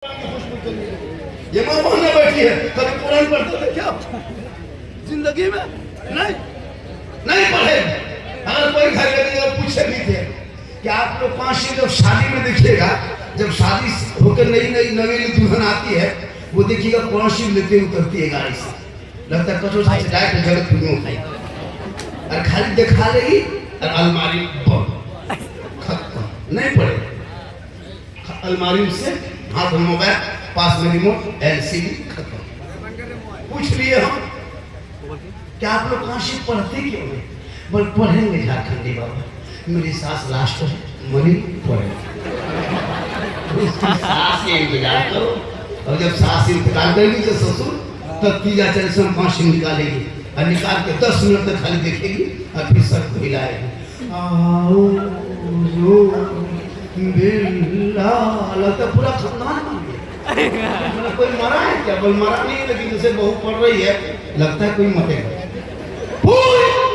ये माँ पढ़ने बैठी है, कभी कुरान पढ़ते थे क्या जिंदगी में? नहीं नहीं पढ़े। अगर कोई घर में पूछे भी थे कि आप लोग 5 जब शादी में देखिएगा, जब शादी होकर नई नई नवेली दुल्हन आती है, वो देखिएगा 5 लेते उतरती है गाड़ी से, लगता है कचो से जाए तो जगत फिल्म उठाई और खाली दिखा लेगी और अलमारी बंद खत्म। नहीं पड़े अलमारी से हाथ में मोबाइल, पास में रिमोट, एलसीडी खत्म। पूछ लिए हम क्या आप लोग काशी पढ़ते क्यों नहीं? बोल पढ़ेंगे झारखंडी बाबा, मेरी सास लास्ट मरी पढ़े। सास के इंतजार करो, और जब सास इंतजार करेगी तो ससुर तब तीजा चल से काशी निकालेगी और निकाल के 10 मिनट तक खाली देखेगी और फिर सब हिलाएगी। आओ लगता पूरा खानदान बन गया। कोई मरा है क्या? बोल मरा नहीं, लेकिन जैसे बहू पड़ रही है लगता है कोई मरेगा।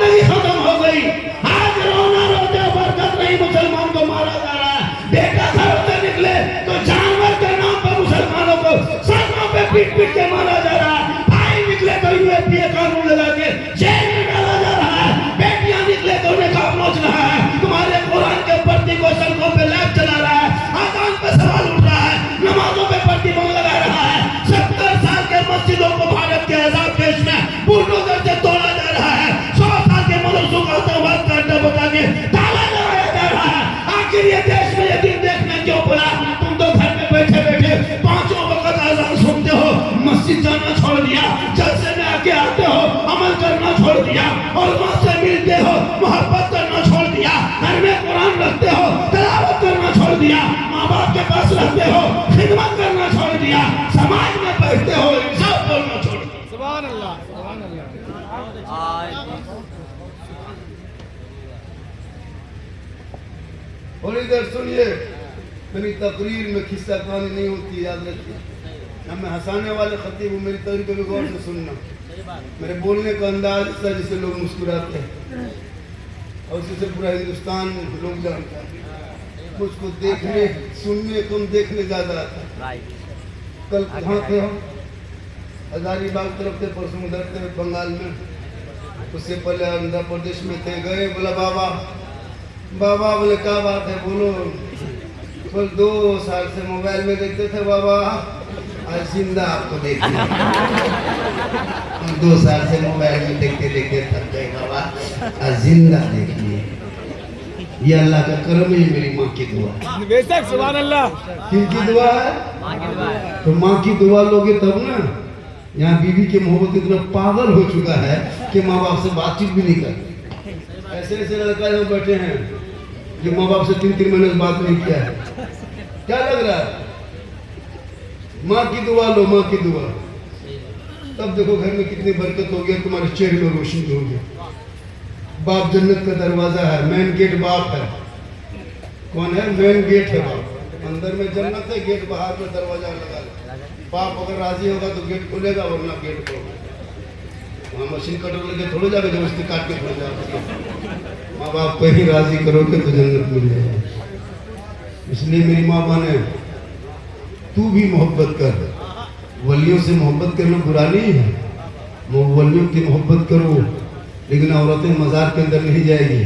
नहीं खत्म हो गई। आज रोना रोते बरकत नहीं, मुसलमान को मारा जा रहा है। बेटा घर से निकले तो जानवर के नाम पर मुसलमानों को सड़कों पे पीट पीट के मारा जा रहा है। भाई निकले तो यूएपीए कानून लगा के जेल में डाला जा रहा है। बेटियां निकले तो उन्हें काम नोच रहा है। तुम्हारे कुरान के प्रति को सड़कों पे लैब चला रहा है, आजान पे सवाल उठ रहा है, नमाजों पे प्रतिबंध लगा रहा है। 70 साल के मस्जिदों को भारत के आजाद देश में बुलडोजर से तोड़ा जा रहा है। 100 साल के मदरसों का आतंकवाद का अड्डा बता के ताला लगाया जा रहा है। आखिर ये देश में ये दिन देखने क्यों पड़ा? तुम तो घर में बैठे बैठे 5 वक्त आजान सुनते हो, मस्जिद जाना छोड़ दिया, जलसे में आके आते हो, अमल करना छोड़ दिया, और माँ से मिलते हो, मोहब्बत करना छोड़ दिया, घर में कुरान रखते हो, तिलावत करना छोड़ दिया, माँ बाप के पास रहते हो, खिदमत करना छोड़ दिया, समाज में बैठते हो, सब बोलना छोड़ दिया। सुभान अल्लाह, सुभान अल्लाह। और इधर सुनिए, मेरी तकरीर में खिस्सा कहानी नहीं होती, याद रखिए। मैं हंसाने वाले खतीब हूँ, मेरी तकरीर को भी गौर से सुनना। मेरे बोलने का अंदाज ऐसा जिससे लोग मुस्कुराते हैं और उससे पूरा हिंदुस्तान लोग जानता है। मुझको देखने सुनने कम देखने ज्यादा आता है। कल कहाँ थे हम? हजारीबाग तरफ थे, परसों उधर थे बंगाल में, उससे पहले आंध्र प्रदेश में थे। गए, बोला बाबा बाबा, बोले क्या बात है? बोलो। बोल 2 साल से मोबाइल में देखते थे बाबा, आज जिंदा आपको देखिए। 2 साल से मोबाइल में देखते देखते थक गए बाबा, आज जिंदा देखिए। ये अल्लाह का करम है, मेरी माँ की दुआ। बेशक, सुभान अल्लाह। किनकी दुआ है? माँ की दुआ है। तो माँ की दुआ लोगे तब ना। यहाँ बीवी के मोहब्बत इतना पागल हो चुका है कि माँ बाप से बातचीत भी नहीं करते। ऐसे ऐसे लड़का यहाँ बैठे हैं जो माँ बाप से 3-3 महीने से बात नहीं किया है। क्या लग रहा है? माँ की दुआ लो, माँ की दुआ, तब देखो घर में कितनी बरकत हो गई, तुम्हारे चेहरे में रोशनी हो गई। बाप जन्नत का दरवाजा है, मेन गेट बाप है। कौन है? मेन गेट है बाप। अंदर में जन्नत है, गेट बाहर में दरवाजा लगा। बाप अगर राजी होगा तो गेट खोलेगा, वरना गेट खोलेगा। वहाँ मशीन कटर लेके थोड़े जाके जबरदस्ती काट के थोड़े जाओगे। माँ बाप को ही राजी करोगे तो जन्नत मिल जाएगी। इसलिए मेरी माँ बने, तू भी मोहब्बत कर। वलियों से मोहब्बत करना बुरा नहीं है, वलियों की मोहब्बत करो, लेकिन औरतें मज़ार के अंदर नहीं जाएगी।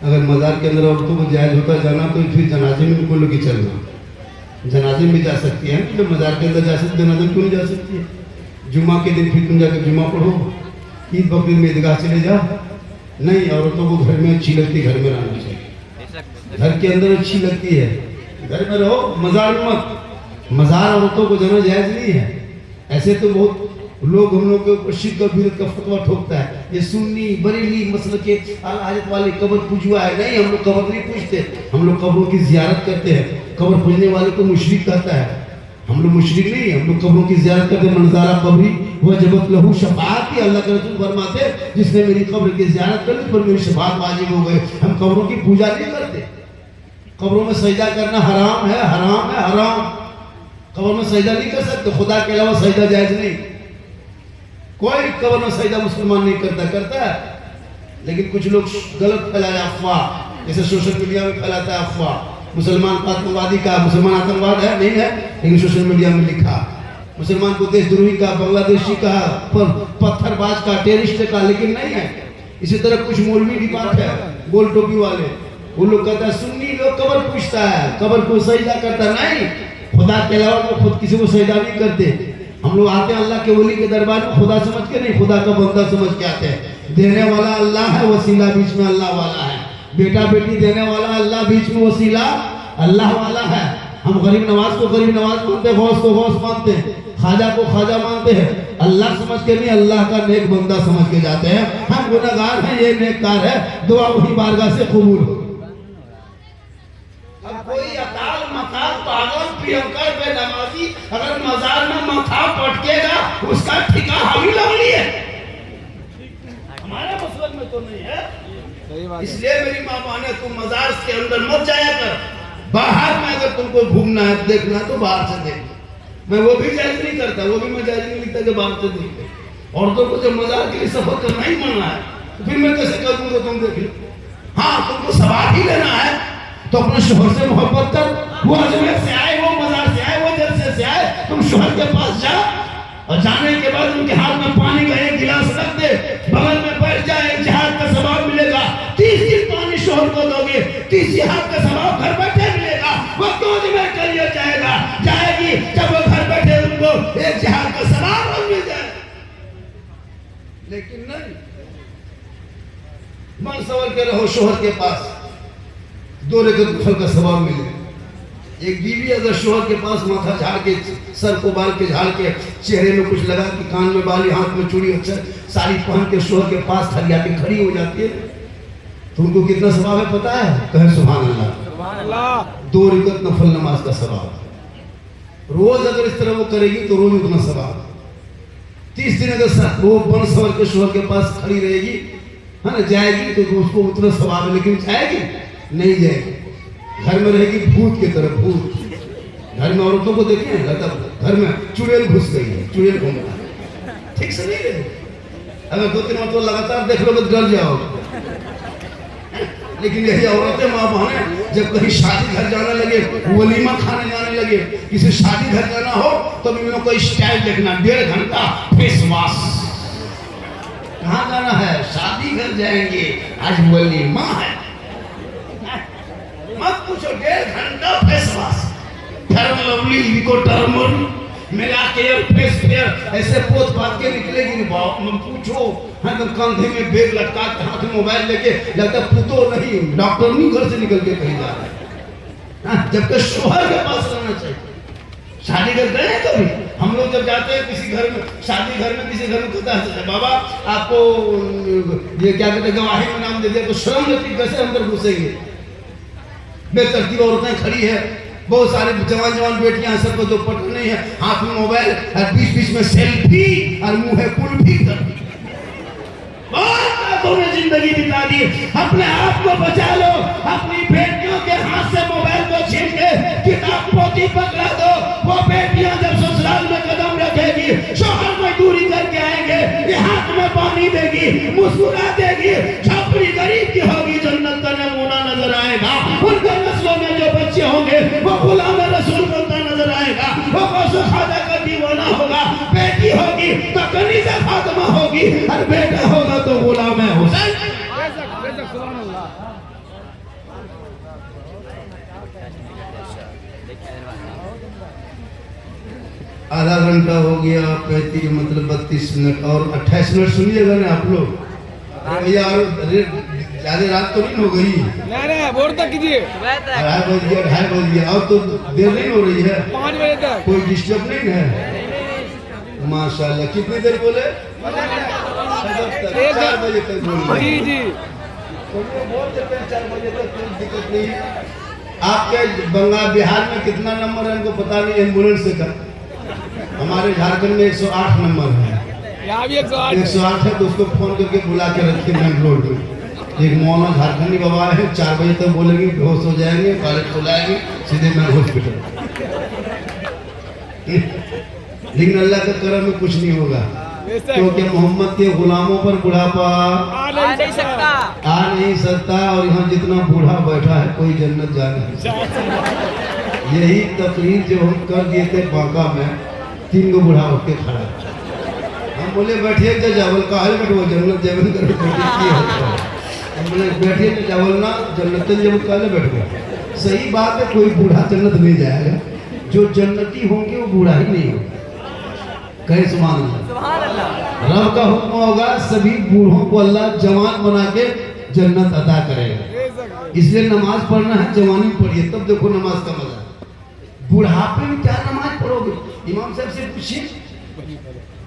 अगर मज़ार के अंदर औरतों को जायज़ होता जाना तो फिर जनाजे में उनको लेके चलना। जनाजे में जा सकती है, तो मज़ार के अंदर जा सकती, जनाजे क्यों नहीं जा सकती है? जुम्मा के दिन फिर तुम जाकर जुम्मा पढ़ो, ईद बकरीद में ईदगाह चले जाओ। नहीं, औरतों को घर में अच्छी लगती, घर में रहना चाहिए। घर के अंदर अच्छी लगती है, घर में रहो, मज़ार मत। मज़ार औरतों को जाना जायज़ नहीं है। ऐसे तो बहुत लोग हम लोग के ऊपर शिर्क और बिदअत का फतवा ठोकता है, ये सुन्नी बरेली मसलक के आयत वाले कब्र पूजवा है। नहीं, हम लोग कब्र नहीं पूजते, हम लोग कब्रों की ज़ियारत करते हैं। कब्र पूजने वाले को मुशरिक कहता है, हम लोग मुशरिक नहीं, हम लोग कब्रों की ज़ियारत करते। मंज़ारा कब्री वजबत लहू शफ़ाअती, अल्लाह के रसूल फरमाते जिसने मेरी कब्र की ज़ियारत कर ली पर मेरी शफ़ाअत वाजिब हो गई। हम कब्रों की पूजा नहीं करते। कब्रों में सजदा करना हराम है, हराम है, हराम। कब्र में सजदा नहीं कर सकते, खुदा के अलावा सजदा जायज़ नहीं। कोई कब्र में सजदा मुसलमान नहीं करता है। लेकिन कुछ लोग गलत फैलाया अफवाह, जैसे सोशल मीडिया में फैलाता है अफवाह, मुसलमान को आतंकवादी कहा, मुसलमान आतंकवाद है नहीं है, लेकिन सोशल मीडिया में लिखा। मुसलमान को देशद्रोही कहा, बांग्लादेशी कहा, पत्थरबाज का, टेररिस्ट का, लेकिन नहीं है। इसी तरह कुछ मौलवी भी बात है, गोल टोपी वाले, वो लोग कहता है सुन्नी लोग कब्र पूछता है, कब्र को सजदा करता नहीं, खुदा के अलावा वो खुद किसी को सजदा नहीं करते। हम लोग आते हैं अल्लाह के वली के दरबार में खुदा समझ के नहीं, खुदा का बंदा समझ के आते हैं। देने वाला अल्लाह है, वसीला बीच में अल्लाह वाला है। बेटा बेटी देने वाला अल्लाह, बीच में वसीला अल्लाह वाला है। हम गरीब नवाज को गरीब नवाज मानते हैं, गौस को गौस मानते हैं, खाजा को खाजा मानते हैं, अल्लाह समझ के नहीं, अल्लाह का नेक बंदा समझ के जाते हैं। हम गुनहगार हैं, ये नेककार है, दुआ वही बारगाह से कबूल हो। अब कोई अकाल मकाल पागल प्रियंकर बेनमाजी अगर मजार में माथा पटकेगा, उसका ठिका हम ही लग लिए, हमारे मसलक में तो नहीं है। इसलिए मेरी माँ माने तुम मजार के अंदर मत जाया कर, बाहर में अगर तुमको घूमना है देखना तो बाहर से देख। मैं वो भी जायज नहीं करता, वो भी मैं जायज नहीं लिखता कि बाहर से देख। औरतों को जब मजार के लिए सफर करना ही मना है तो फिर मैं कैसे कर दूंगा, तुम देख लो। हाँ तुमको सवाल ही लेना है तो अपने शोहर से मोहब्बत कर, वो अजमेर से आए, वो मजार से आए, वो जलसे से आए, तुम शोहर के पास जा और जाने के बाद उनके हाथ में पानी का एक गिलास रख दे, बगल में बैठ जाए, एक जहाज का सवाब मिलेगा। 30 दिन पानी शोहर को दोगे, 30 जहाज का सवाब घर बैठे मिलेगा। वो क्यों अजमेर के लिए जाएगा, जाएगी जब वो घर बैठे उनको एक जहाज का सवाब मिल जाए। लेकिन नहीं, मन सवर के रहो शोहर के पास, 2 रकअत नफल का सवाब मिले। एक बीवी अगर शोहर के पास माथा झाड़ के, सर को बाल के झाड़ के, चेहरे में कुछ लगा कि कान में बाली, हाथ में चूड़ी, अच्छा साड़ी पहन के शोहर के पास खड़िया के खड़ी हो जाती है, तो उनको कितना सवाब है पता है? कहे सुभान अल्लाह। 2 रकअत नफल नमाज का सवाब। रोज अगर इस तरह वो करेगी तो रोज उतना सवाब। 30 दिन अगर वो बन सवर के शोहर के पास खड़ी रहेगी, है ना, जाएगी तो उसको उतना सवाब है। लेकिन जाएगी नहीं, जाएगी घर में रहेगी भूत की तरह। भूत घर में औरतों को देखें, घर में चुड़ैल घुस गई है, चुड़ैल घूम रहा है, ठीक से नहीं रहे। अगर 2-3 मतलब लगातार देख लो तो डर जाओगे। लेकिन यही औरतें माँ बहनें जब कहीं शादी घर जाने लगे, वलीमा खाने जाने लगे, किसी शादी घर जाना हो तो इन लोगों को स्टाइल देखना, 1.5 घंटा फेस वॉश। कहाँ जाना है? शादी घर जाएंगे, आज वलीमा है। मत पूछो, 1.5 घंटा फेस वॉश, फेयर लवली, इको टर्मर, मेरा केयर, फेस फेयर, ऐसे पोत पात के निकलेगी। पूछो, हाँ तुम कंधे में बैग लटका के, हाथ में मोबाइल लेके, लगता पुतो नहीं डॉक्टर नहीं घर से निकल के कहीं जा रहा है। जबकि शोहर के पास रहना चाहिए। शादी घर गए हैं कभी? हम लोग जब जाते हैं किसी घर में, शादी घर में किसी घर में, कहता है बाबा आपको ये क्या कहते हैं, गवाही में नाम दे दिया तो शर्म लगती, कैसे अंदर घुसेंगे? बेतरतीब औरतें खड़ी है, बहुत सारे जवान बेटियां, सबको जो पटक नहीं है, हाथ में मोबाइल और बीच में सेल्फी और मुंह है कुल्फी कर। तुमने जिंदगी बिता दी, अपने आप को बचा लो। अपनी बेटियों के हाथ से मोबाइल को छीन के किताब पोती पकड़ा दो। वो बेटियां जब ससुराल में कदम रखेगी, शौहर मजदूरी करके आएंगे, ये हाथ में पानी देगी, मुस्कुरा देगी, छपरी गरीब की होगी, जन्नत का नमूना नजर आएगा। उनके नस्लों में जो बच्चे होंगे वो गुलाम रसूल बनता नजर आएगा। वो कौसो खाजा का दीवाना होगा। बेटी होगी तो कनीज़ा फातिमा होगी, और बेटा होगा तो गुलाम हुसैन। आधा घंटा हो गया, 35 मतलब 32 मिनट और 28 मिनट सुनिएगा ना आप लोग। भैया ज्यादा रात तो नहीं हो गई? नहीं बोर तक कीजिए, 2:30 बज गया, 2:30 बज गया, और तो देर नहीं हो रही है, 5 बजे तक कोई डिस्टर्ब नहीं है। माशाल्लाह। कितनी देर बोले? 4 बजे तक बोले। जी जी, बोल देते हैं 4 बजे तक, कोई दिक्कत नहीं। आपके बंगाल बिहार में कितना नंबर है हमको पता नहीं, एम्बुलेंस का। हमारे झारखंड में 108 नंबर है, यहाँ भी 108 है, तो उसको फोन करके बुला के रखिए मेन रोड में। एक मौना झारखंडी बाबा है, 4 बजे तक बोलेंगे, बेहोश हो जाएंगे, कॉलेज खुलाएंगे, सीधे मेन हॉस्पिटल। लेकिन अल्लाह के करम में कुछ नहीं होगा। क्योंकि मोहम्मद के गुलामों पर बुढ़ापा आ नहीं सकता। आ नहीं सकता। और यहाँ जितना बूढ़ा बैठा है कोई जन्नत जा नहीं सकता। यही तकरीर जो हम कर दिए थे बांका में, 3 गो बूढ़ा उठ के खड़ा, हम बोले बैठिए तो चावल काहे बैठो जन्नत जमीन कर, हम बोले बैठिए तो चावल ना जन्नत जमीन काहे बैठ गए। सही बात है, कोई बूढ़ा जन्नत नहीं जाएगा, जो जन्नती होंगे वो बूढ़ा ही नहीं होगा। कहे सुभान अल्लाह। रब का हुक्म होगा सभी बूढ़ों को अल्लाह जवान बना के जन्नत अता करेगा। इसलिए नमाज पढ़ना है, जवानी में पढ़िए, तब देखो नमाज का मजा। बुढ़ापे में क्या नमाज पढ़ोगे? इमाम साहब से पूछिए,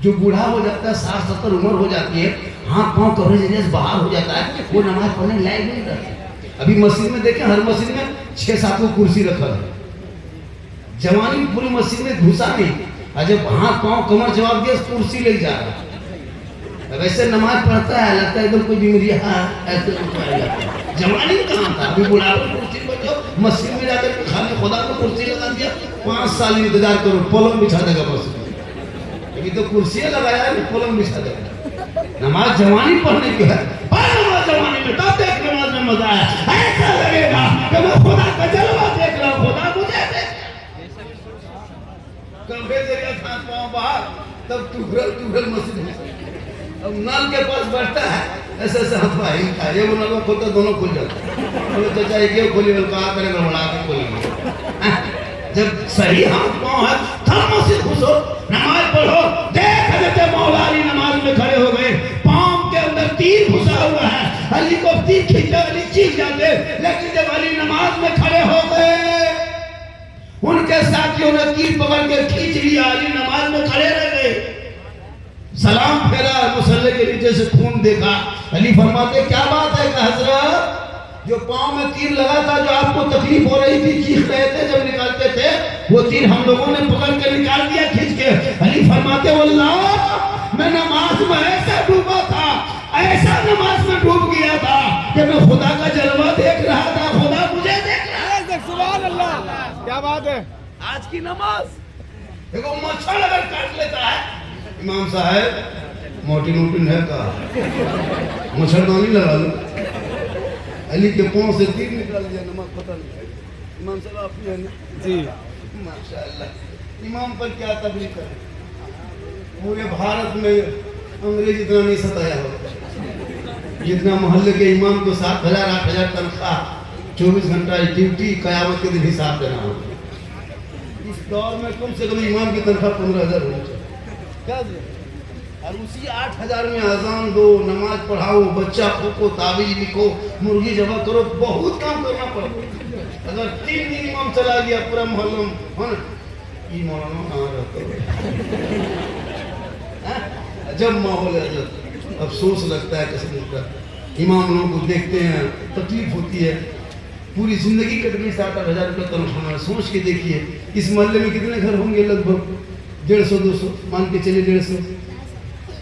जो बूढ़ा हो जाता है 60-70 उम्र हो जाती है, हाथ पांव कवरेज बाहर हो जाता है, वो नमाज पढ़ने लायक नहीं रहता। अभी मस्जिद में देखें, हर मस्जिद में 6-7 को कुर्सी रखा है। जवानी पूरी मस्जिद में घुसा नहीं, जब हाथ पांव कमर जवाब दिया कुर्सी ले जा रहा है। वैसे नमाज पढ़ता है, लगता है एकदम कोई बीमारी ऐसे जवानी में कहाँ था? अभी बुढ़ापे कुर्सी पर जाओ, मस्जिद में जाकर खाने खुदा को कुर्सी लगा दिया, 5 साल इंतजार करो, पलंग बिछा देगा मस्जिद। अभी तो कुर्सियां लगाया है, पलंग बिछा देगा। नमाज जवानी पढ़ने की है, नमाज जवानी में तब देख नमाज में मजा है। ऐसा लगेगा कि मैं खुदा का जलवा देख रहा हूँ, खुदा मुझे देख। कमरे से हाथ पांव बाहर, तब टूटल मस्जिद में। अब नल के पास बैठता है, ऐसे ऐसे हाथ पाए ये वो नल खोलता, दोनों खुल जाते। बोले चाचा ये खोली, बोल कहा करेगा बढ़ा के खोलेंगे। जब सही हाथ पांव है तब मस्जिद घुसो, नमाज पढ़ो। देख हजरत मौला अली नमाज में खड़े हो गए, पांव के अंदर तीर घुसा हुआ है, अली को तीर खींचा, अली चीख जाते। लेकिन जब अली नमाज में खड़े हो गए, उनके साथियों ने तीर पकड़ के खींच लिया, अली नमाज में खड़े रह गए। सलाम फेरा, मुसल्ले के नीचे से खून देखा। अली फरमाते क्या बात है कि हजरत, जो पांव में तीर लगा था, जो आपको तकलीफ हो रही थी, चीख रहे थे जब निकालते थे, वो तीर हम लोगों ने पकड़ के निकाल दिया खींच के। अली फरमाते वल्लाह मैं नमाज में ऐसा डूबा था, ऐसा नमाज में डूब गया था कि मैं खुदा का जलवा देख रहा था, खुदा मुझे देख रहा है। सुभान अल्लाह, क्या बात है। आज की नमाज देखो, मच्छर अगर काट लेता है, इमाम साहब मोटी है का मच्छरदानी लगा लो। अली के पांव से तीर निकाल दिया, नमाज पता नहीं। इमाम साहब आप ही है ना जी, माशाअल्लाह। इमाम पर क्या तकलीफ है, पूरे भारत में अंग्रेज इतना नहीं सताया हो जितना मोहल्ले के इमाम को 7,000-8,000 तनख्वाह, 24 घंटा ड्यूटी, कयामत के दिन हिसाब देना हो। इस दौर में कम से कम इमाम की तनख्वाह 15,000 होनी चाहिए। क्या और उसी 8,000 में अजान दो, नमाज पढ़ाओ, बच्चा खोको, ताबीज लिखो, मुर्गी जमा करो, बहुत काम करना पड़ता। अगर 3 दिन इमाम चला गया पूरा मोहल्ला में, मौलाना कहाँ रहता है। जब माहौल है, अफसोस लगता है कसम का। इमाम लोगों को देखते हैं, तकलीफ होती है, पूरी जिंदगी कटनी 7-8 हज़ार रुपये तनख्वाह। सोच के देखिए इस मोहल्ले में कितने घर होंगे, लगभग 150-200, मान के चलिए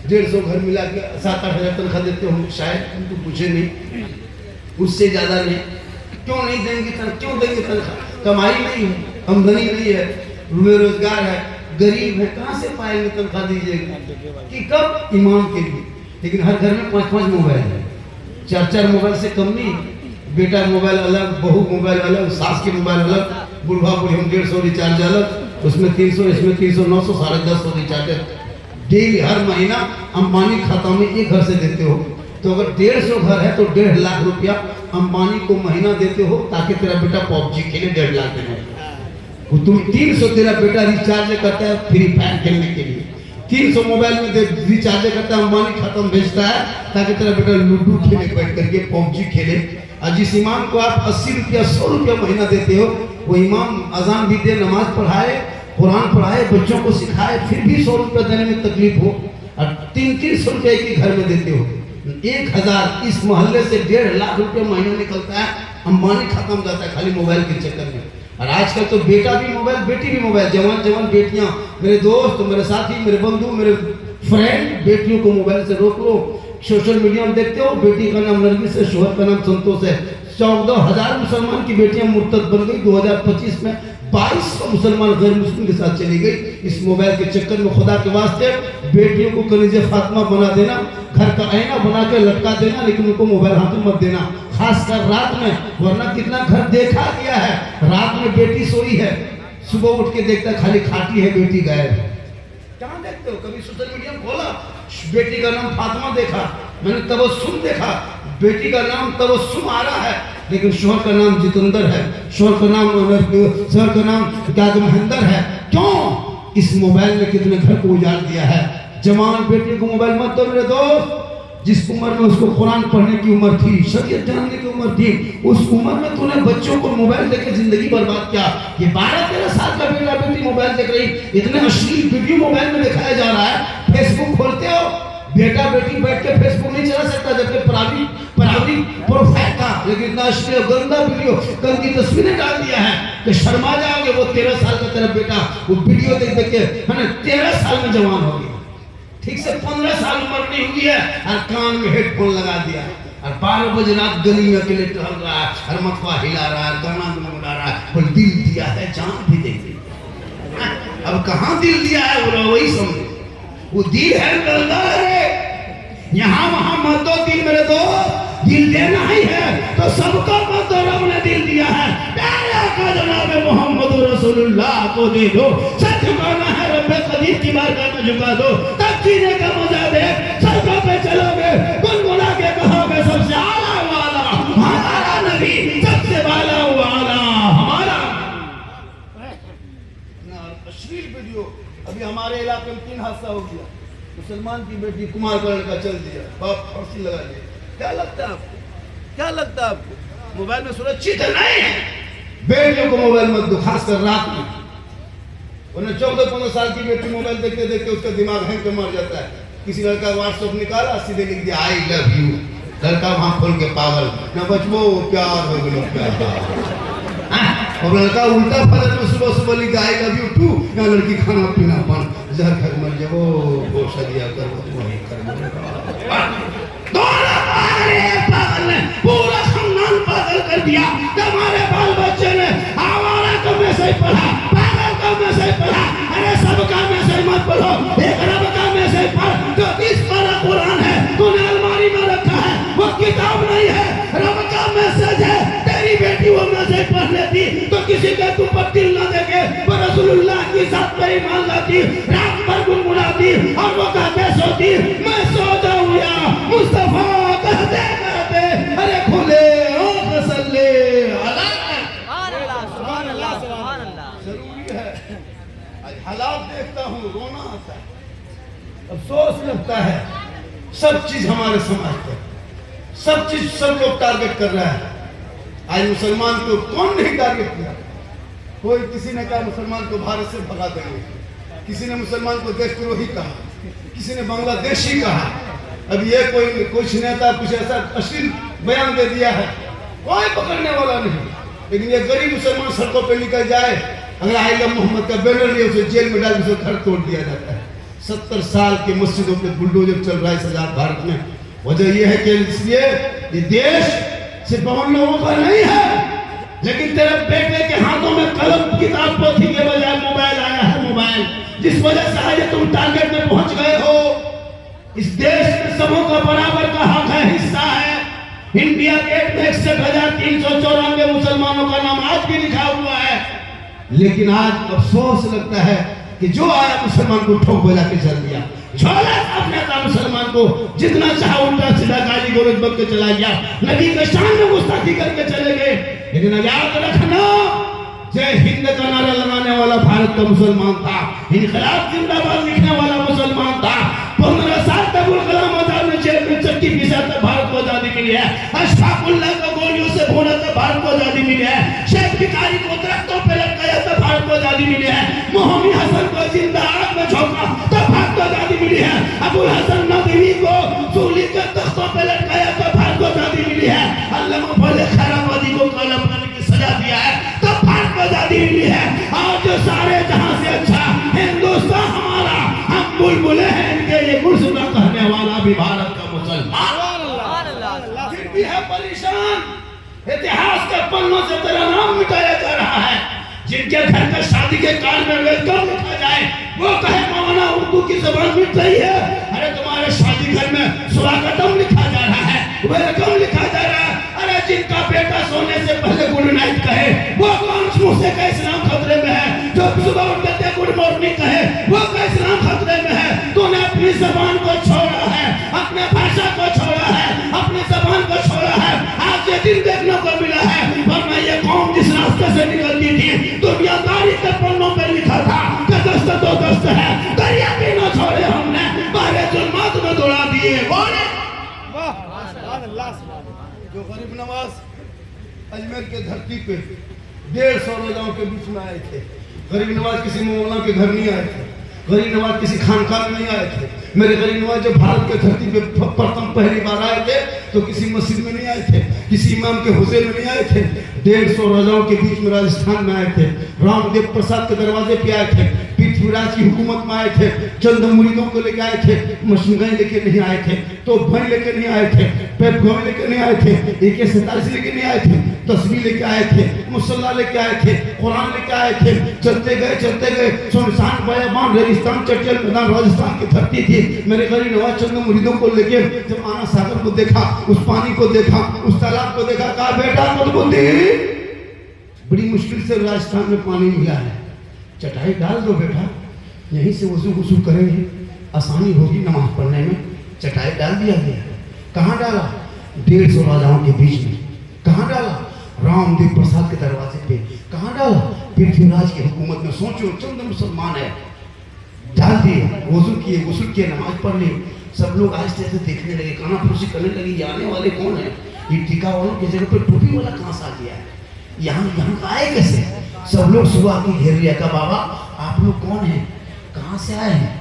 150 घर मिला के 7-8 हज़ार तनख्वाह देते होंगे शायद, उनको पूछे नहीं, उससे ज़्यादा नहीं। क्यों नहीं देंगे क्यों देंगे तनख्वाह? कमाई नहीं है, आमदनी नहीं है, बेरोजगार है, गरीब है, कहाँ से पाएंगे तनख्वाह दीजिएगा कि कब इमाम के लिए। लेकिन हर घर में 5-5 मोबाइल है, 4-4 मोबाइल से कम नहीं। बेटा मोबाइल अलग, बहू मोबाइल अलग, सास की मोबाइल अलग, बुढ़वा बुढ़ी 150 रिचार्ज अलग, उसमें 300, इसमें 300, 900, 350 रिचार्ज डेली हर महीना अंबानी खाता में एक घर से देते हो। तो अगर 150 घर है तो 1.5 लाख रुपया अंबानी को महीना देते हो, ताकि तेरा बेटा पबजी खेले 1.5 लाख देना। तुम 300 तेरा बेटा रिचार्ज करता है फ्री फायर खेलने के लिए, 300 मोबाइल में रिचार्ज करता है, अंबानी खाता में भेजता है ताकि तेरा बेटा लूडो खेले, बैठ करके पबजी खेले। और जिस इमाम को आप 80 रुपया 100 रुपया महीना देते हो, वो इमाम अजान भी दे, नमाज पढ़ाए, कुरान पढ़ाए, बच्चों को सिखाए, फिर भी 100 रुपया देने में तकलीफ हो, और 300 रुपये के घर में देते हो। 1,000 इस मोहल्ले से 1.5 लाख रुपया महीना निकलता है, अंबानी खाता में जाता है खाली मोबाइल के चक्कर में। और आजकल तो बेटा भी मोबाइल, बेटी भी मोबाइल, जवान बेटियां, मेरे दोस्त, मेरे साथी, मेरे बंधु, मेरे फ्रेंड, बेटियों को मोबाइल से रोक लो। सोशल मीडिया में देखते हो, बेटी का नाम नरगिस है, शोहर का नाम संतोष है। 14,000 मुसलमान की बेटियां मुर्तद बन गई 2025 में। 2200 मुसलमान गैर मुस्लिम के साथ चली गई इस मोबाइल के चक्कर में। खुदा के वास्ते बेटियों को कनीजे फातिमा बना देना, घर का आईना बना के लटका देना, लेकिन उनको मोबाइल हाथ में मत देना, खासकर रात में, वरना कितना घर देखा गया है रात में बेटी सोई है, सुबह उठ के देखता खाली खाटी है, बेटी गायब है। कहाँ देखते हो? कभी सोशल मीडिया में खोला, बेटी का नाम फातिमा देखा, मैंने तबस्सुम देखा, बेटी का नाम तबस्सुम आ रहा है, लेकिन शोहर का नाम जितेंद्र है, शोहर का नाम क्या महेंद्र है। क्यों? इस मोबाइल ने कितने घर को उजाड़ दिया है। जवान बेटी को मोबाइल मत दो मेरे दोस्त। जिस उम्र में उसको कुरान पढ़ने की उम्र थी, शरीयत जानने की उम्र थी, उस उम्र में तूने बच्चों को मोबाइल देकर जिंदगी बर्बाद किया। ये 12-13 साल का बेटा बेटी मोबाइल देख रही, इतने अश्लील वीडियो मोबाइल में दिखाया जा रहा है। फेसबुक खोलते हो, बेटा बेटी बैठ के फेसबुक नहीं चला सकता, जबकि प्राइवेट प्रोफाइल का, लेकिन इतना अश्लील गंदा वीडियो, गंदी तस्वीरें डाल दिया है कि शर्मा जाओगे। वो 13 साल का तेरा बेटा वो वीडियो देख देख के 13 साल में जवान हो गया, ठीक से 15 साल उम्र नहीं हुई है, और कान में हेडफोन लगा दिया, और 12 बजे रात गली में अकेले टहल रहा है, और मथुआ हिला रहा है, गाना गुनगुना रहा है। और दिल दिया है, जान भी दे दी। अब कहाँ दिल दिया है वो वही समझे, वो दिल है गलदार है। यहाँ वहां मत दो दिल मेरे दोस्त, दिल देना ही है तो सबको मत दो, रब ने दिल दिया है। प्यारे आका जनाब मोहम्मद रसूलुल्लाह को दे दो, सच कहना है रब्बे कदीर की बारगाह में झुका दो, तब जीने का मजा दे। सड़कों पे चलोगे, गुनगुना के कहोगे सबसे आला वाला हमारा नबी, सबसे वाला वाला हमारा। अश्लील वीडियो अभी हमारे इलाके में 3 हादसा हो गया। मुसलमान की बेटी कुमार का लड़का चल दिया, बाप फांसी लगा दिया। क्या लगता है आपको? क्या लगता है आपको? मोबाइल में सुरक्षित है नहीं है। बेटियों को मोबाइल मत दो, खासकर रात में। उन्हें 14-15 साल की बेटी मोबाइल देखते देखते उसका दिमाग हैंग के मर जाता है। किसी लड़का व्हाट्सएप निकाला, सीधे लिख दिया आई लव यू, लड़का वहां खोल के पागल, न बचबो प्यार हो गलो प्यार। और लड़का उल्टा फलक में सुबह सुबह लिख आई लव यू टू, या लड़की खाना पीना बंद, जहर घर मर जाओ, वो सदिया कर वही कर। पागल ने पूरा खानदान पागल कर दिया। हमारे बाल बच्चे ने हमारा का मैसेज पढ़ा, पागल का मैसेज पढ़ा। अरे सबका मैसेज मत पढ़ो, एक रब का मैसेज पढ़ जो 30 पारा कुरान है, तूने अलमारी में रखा है, वो किताब नहीं है, रब का मैसेज है। तेरी बेटी वो मैसेज पढ़ लेती तो किसी के तुम पर दिल न देके वो रसूलुल्लाह की साथ पर ईमान लाती, रात भर गुनगुनाती और वो कहते सोती मैं सो जाऊं या मुस्तफा कहते कहते अरे खुले ओ तसल्ले अल्लाह सुभान अल्लाह सुभान अल्लाह। जरूरी है, हालात देखता हूँ रोना आता है, अफसोस लगता है। सब चीज हमारे समाज पर, सब चीज सब लोग टारगेट कर रहा है। आज मुसलमान को कौन नहीं टारगेट किया? कोई किसी ने कहा मुसलमान को भारत से भगा देंगे, किसी ने मुसलमान को देशद्रोही कहा, किसी ने बांग्लादेशी कहा। अब ये कुछ नेता कुछ ऐसा अश्लील बयान दे दिया है, कोई पकड़ने वाला नहीं। लेकिन ये गरीब मुसलमान सड़कों पे निकल जाए, अगर आइला मोहम्मद का बैनर लिए उसे जेल में डाल के घर तोड़ दिया जाता है। 70 साल की मस्जिदों पे बुलडोजर चल रहा है इस आजाद भारत में। वजह यह है कि इसलिए ये देश सिर्फ उन लोगों का नहीं है, लेकिन तेरे बेटे के हाथों में कलम किताब पोथी के बजाय मोबाइल आया है। मोबाइल जिस वजह से आज तुम टारगेट में पहुंच गए हो। इस देश में सबों का बराबर का हक है, हिस्सा है। इंडिया गेट में 61,394 मुसलमानों का नाम आज भी लिखा हुआ है, लेकिन आज अफसोस लगता है कि जो आया मुसलमान को ठोक बजा के चल दिया। छोड़ा अपने का मुसलमान को जितना चाहा उल्टा सीधा गाली गलौज बक के चला गया, नबी के शान में गुस्ताखी करके चले गए। लेकिन याद रखना, जय हिंद का नारा लगाने वाला भारत का मुसलमान था, इनकलाब जिंदाबाद लिखने वाला मुसलमान था। 15 साल तक अब्दुल कलाम आजाद ने जेल में चक्की पीसा था, भारत को आजादी मिली है। अशफाकुल्लाह को गोलियों से भूना था, भारत को आजादी मिली है। शेख भिखारी को दरख्तों पे लटकाया था, भारत को आजादी मिली है। मोहम्मद हसन को जिंदा आग में झोंका तो भारत को आजादी मिली है। अबुल हसन नदवी को सूली के तख्तों पे लटकाया तो भारत को आजादी मिली है। अल्लामा भले खैराबादी को काला पानी की सजा दिया है तो भारत को आजादी मिली है। और जो सारे जहां से अच्छा हिंदुस्तान हमारा, हम बुलबुले हैं इनके, ये गुलशुदा कहने वाला भी भारत का मुसलमान फिर भी है परेशान। इतिहास के पन्नों से तेरा नाम मिटाया जा रहा है। जिनके घर का शादी के कार्ड में वेलकम लिखा जाए वो कहे मौलाना उर्दू की जबान मिट रही है। अरे तुम्हारे शादी घर में स्वागतम लिखा जा रहा है, वेलकम लिखा जा रहा है। अरे जिनका बेटा सोने से पहले गुड नाइट कहे वो कौन मुंह से कहे इस्लाम खतरे में है? जो सुबह उठ के गुड मॉर्निंग कहे वो कहे इस्लाम खतरे में है। तूने अपनी जबान को छोड़ा है, अपने भाषा को छोड़ा है, अपनी जबान को छोड़ा है। आज ये दिन देखने को मिला है, वरना ये कौम जिस रास्ते से निकलती थी दुनियादारी के पन्नों पे लिखा था कि दस्त तो दस्त है, दरिया भी न छोड़े हमने, बारे जुल्मात में दौड़ा दिए। वाह सुभान अल्लाह। जो गरीब नवाज अजमेर के धरती पे 150 रोजाओं के बीच में आए थे। गरीब नवाज किसी मौलाना के घर नहीं आए थे, गरीब नवाज किसी खानकाह में नहीं आए थे। मेरे गरीब नवाज जब भारत के धरती पे प्रथम पहली बार आए थे तो किसी मस्जिद में नहीं आए थे, किसी इमाम के हुजूर में नहीं आए थे। 150 राजाओं के बीच में राजस्थान में आए थे, रामदेव प्रसाद के दरवाजे पे आए थे, पृथ्वीराज की हुकूमत में आए थे, चंद मुरीदों को लेके आए थे, मशीन गन लेके नहीं आए थे, तो भय लेके नहीं आए थे, पेप गोली लेके नहीं आए थे, AK-47 लेके नहीं आए थे, तस्वीर लेके आए थे, मुसल्ला लेके आए थे, कुरान लेके आए थे। चलते गए सुनसान बयाबान रेगिस्तान चटियल मैदान राजस्थान की धरती थी। मेरे गरीब नवाज चंद मुरीदों को लेके जब आना सागर को देखा, उस पानी को देखा, उस तालाब को देखा, कहा बेटा कुतुबुद्दीन बड़ी मुश्किल से राजस्थान में पानी मिला है, चटाई डाल दो बेटा, यहीं से वजू करेंगे, आसानी होगी नमाज पढ़ने में। चटाई डाल दिया गया। कहाँ डाला? 150 राजाओं के बीच में। कहाँ डाला? रामदेव प्रसाद के दरवाजे पे। कहाँ डाला? पृथ्वीराज की हुकूमत में। सोचो चंद मुसलमान है, डाल दिए, वजू किए, नमाज पढ़ ली। सब लोग आहिस्ते आहिस्ते देखने लगे, कानाफूसी करने लगे, ये आने वाले कौन है? ये टीका वालों की जगह पर टोपी वाला कहाँ से आ गया है? यहाँ आए कैसे? सब लोग सुबह आके घेर लिया, कहा बाबा आप लोग कौन हैं, कहाँ से आए हैं,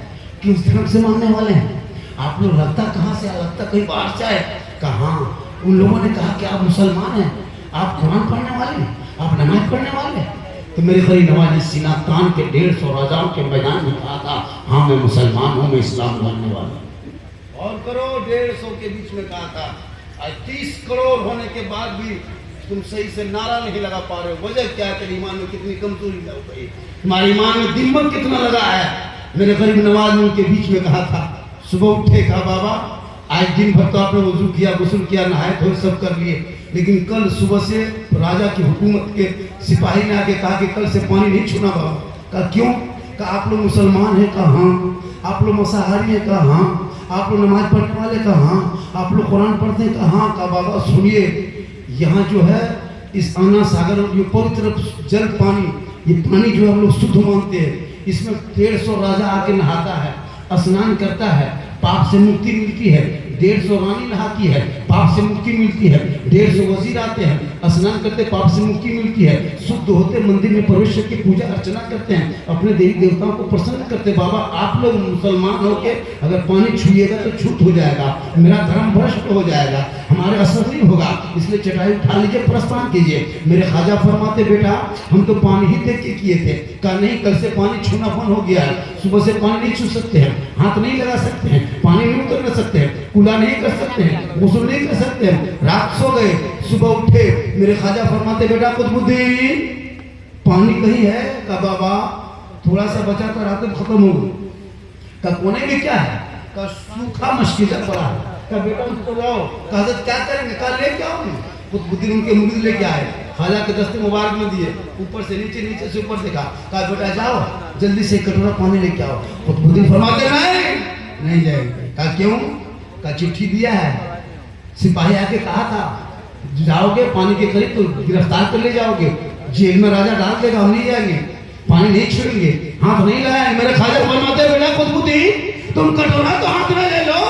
किस धर्म से मानने वाले हैं आप लोग? लगता कहाँ से आए, लगता कहीं बाहर से आए। कहाँ? उन लोगों ने कहा कि आप मुसलमान हैं, आप कुरान पढ़ने वाले हैं, आप नमाज पढ़ने वाले हैं। तो मेरे गरीब नवाज ने सीना तान के 150 राजाओं के मैदान में कहा था, हाँ मैं मुसलमान हूँ, मैं इस्लाम मानने वाला हूँ। और करोड़ 150 के बीच में कहा था। आज 30 करोड़ होने के बाद भी तुम सही से नारा नहीं लगा पा रहे हो। वजह क्या है? तेरे ईमान में कितनी कमजोरी लग गई, तुम्हारे ईमान में दिम्मत कितना लगा है। मेरे गरीब नवाज ने उनके बीच में कहा था, सुबह उठे, कहा बाबा आज दिन भर तो आपने वजू किया, गुस्ल किया, नहाए धोए सब कर लिए, लेकिन कल सुबह से राजा की हुकूमत के सिपाही ने आके कहा कि कल से पानी नहीं छूना बाबा। कहा क्यों? कहा आप लोग मुसलमान हैं? कहा हाँ। आप लोग मांसाहारी हैं? कहा हाँ। आप लोग नमाज पढ़ने वाले? कहा हाँ। आप लोग कुरान पढ़ते हैं? कहा हाँ। कहा बाबा सुनिए, यहाँ जो है इस आना सागर जो पवित्र जल पानी, ये पानी जो हम लोग शुद्ध मानते हैं, इसमें 150 राजा आके नहाता है, स्नान करता है, पाप से मुक्ति मिलती है। 150 रानी नहाती है, पाप से मुक्ति मिलती है। 150 वजीर आते हैं, स्नान करते, पाप से मुक्ति मिलती है। शुद्ध होते मंदिर में प्रवेश करके पूजा अर्चना करते हैं, अपने देवी देवताओं को प्रसन्न करते। बाबा आप लोग मुसलमान होके अगर पानी छुएगा तो छूत हो जाएगा, मेरा धर्म भ्रष्ट हो जाएगा, हमारे असर नहीं होगा, इसलिए चटाई उठा लीजिए, प्रस्थान कीजिए। मेरे ख्वाजा फरमाते बेटा हम तो पानी ही देख के किए थे। कहा नहीं, कल से पानी छूना बंद हो गया है, सुबह से पानी नहीं छू सकते हैं, हाथ नहीं लगा सकते हैं, पानी नहीं उतर सकते हैं, कुला नहीं कर सकते हैं, गुस्ल नहीं कर सकते हैं। रात सो गए, सुबह उठे, मेरे ख्वाजा फरमाते बेटा कुतुबुद्दीन पानी कहीं है? कहा बाबा थोड़ा सा बचा था, रात में खत्म हो गई। कहा कोने में क्या है? कहा सूखा मशकीला पड़ा है। कहा बेटा उसको लाओ। कहा क्या करेंगे? कहा लेके आओ। कुतुबुद्दीन उनके मुरीद लेके आए, ख्वाजा के दस्ते मुबारक में दिए, ऊपर से नीचे, नीचे से ऊपर देखा। कहा बेटा जाओ जल्दी से कटोरा पानी लेके आओ। कुतुबुद्दीन फरमाते नहीं जाएंगे। कहा क्यों? का चिट्ठी दिया है, सिपाही आके कहा था जाओगे पानी के करीब तो गिरफ्तार कर ले जाओगे, जेल में राजा डाल देगा, हम नहीं जाएंगे, पानी नहीं छुएंगे, हाथ नहीं लगाएंगे। मेरे ख्वाजा फरमाते बेटा कुतुबुद्दीन तुम कटोरा तो हाथ में ले लो,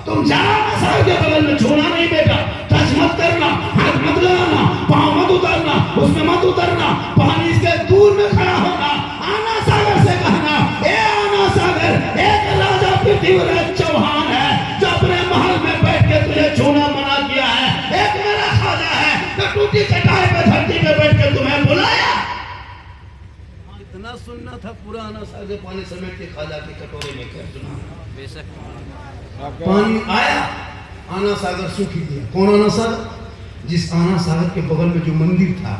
तुम जाना साहब के बगल में, छोड़ना नहीं बेटा, टच मत करना, हाथ मत लगाना, पाँव मत उतारना, उसमें मत उतरना, पानी इसके दूर में खड़ा होना। आना सागर से कहना, ए आना सागर एक राजा पृथ्वीराज चौहान है जो अपने महल में बैठ के तुझे छूना मना किया है, एक मेरा ख्वाजा है जो टूटी चटाई पे धरती पे बैठ के तुम्हें बुलाया। इतना सुनना था, पूरा आना सागर पानी समेट के ख्वाजा के कटोरे में कर सुना। बेशक पानी आया, आना सागर सूख गया। कौन आना सागर? जिस आना सागर के बगल में जो मंदिर था,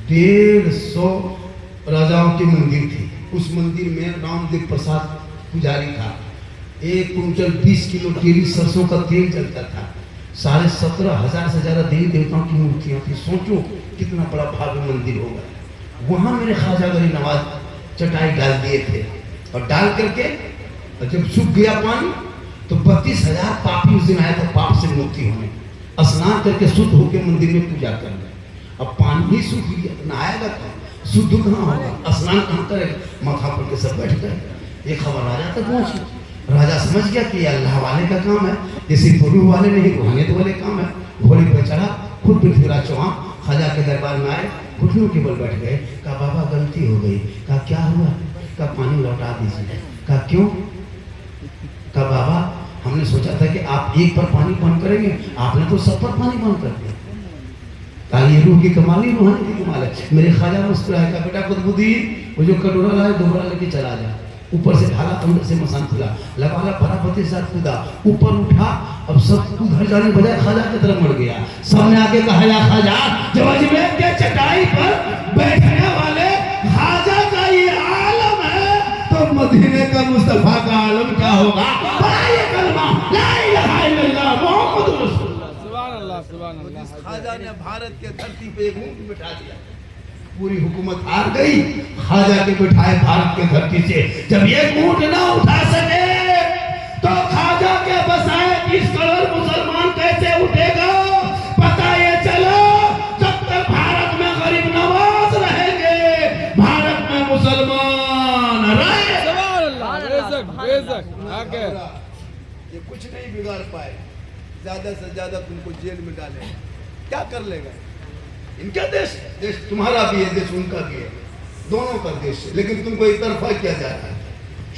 150 राजाओं की मंदिर थी। उस मंदिर में रामदेव प्रसाद पुजारी था। 1 कुंटल 20 किलो डेली सरसों का तेल जलता था। 17,500 से ज्यादा देवी देवताओं की मूर्तियां थी। सोचो कितना बड़ा भव्य मंदिर होगा। वहां मेरे ख्वाजा गरीब नवाज चटाई डाल दिए थे और डाल करके जब सूख गया पानी तो 32,000 पापी उस दिन आया था पाप से मुक्ति होने, स्नान करके शुद्ध होकर मंदिर में पूजा करने। अब पानी ही सूख गया, नहाएगा कहाँ, शुद्ध कहाँ होगा, स्नान कहाँ करेगा, माथा पर के सब बैठ गए। ये खबर राजा तक पहुंची। राजा समझ गया कि ये अल्लाह वाले का काम है, जैसे गुरु वाले नहीं रूहानियत वाले काम है। घोड़े पर चढ़ा, खुद पृथ्वीराज चौहान ख्वाजा के दरबार में आए, घुटनों के बल बैठ गए। कहा बाबा गलती हो गई। कहा क्या हुआ? कहा पानी लौटा दीजिए। कहा क्यों? कहा बाबा हमने सोचा था कि आप एक पर पानी बंद करेंगे, आपने तो सब पर पानी बंद कर दिया। कहा ये रूह की कमाल ही रूहानी की कमाल है। मेरे ख्वाजा मुस्कुराए। कहा बेटा खुदबुदी, वो जो कटोरा लाए दोबारा लेके चला जा। ऊपर से ढाला, अंदर से मसान खुला, लगा फटाफट से कूदा, ऊपर उठा। अब सब उधर जाने बजाय ख्वाजा की तरफ मर गया। सामने आके कहा या ख्वाजा, जब अजमेर के चटाई पर बैठने वाले ख्वाजा का ये आलम है तो मदीने का मुस्तफा का आलम क्या होगा? पढ़ाइए कलमा ला इलाहा इल्लल्लाह मुहम्मदुर रसूलुल्लाह। सुभान अल्लाह, सुभान अल्लाह। इस ख्वाजा ने भारत के धरती पे एक ऊंट बिठा दिया। पूरी हुकूमत हार गई ख्वाजा के बिठाए भारत के धरती से। जब ये ऊंट ना उठा सके तो ख्वाजा के बसाए 20 करोड़ मुसलमान कैसे उठेगा? पता ये चलो जब तक भारत में गरीब नवाज रहेंगे, भारत में मुसलमान रहे। सुभान अल्लाह, बेशक बेशक आगे। ये कुछ नहीं बिगाड़ पाए, ज्यादा से ज्यादा तुमको जेल में डाले, क्या कर लेगा? इनका देश, देश तुम्हारा भी है, देश उनका भी है, दोनों का देश है। लेकिन तुमको एक तरफा किया जाता है।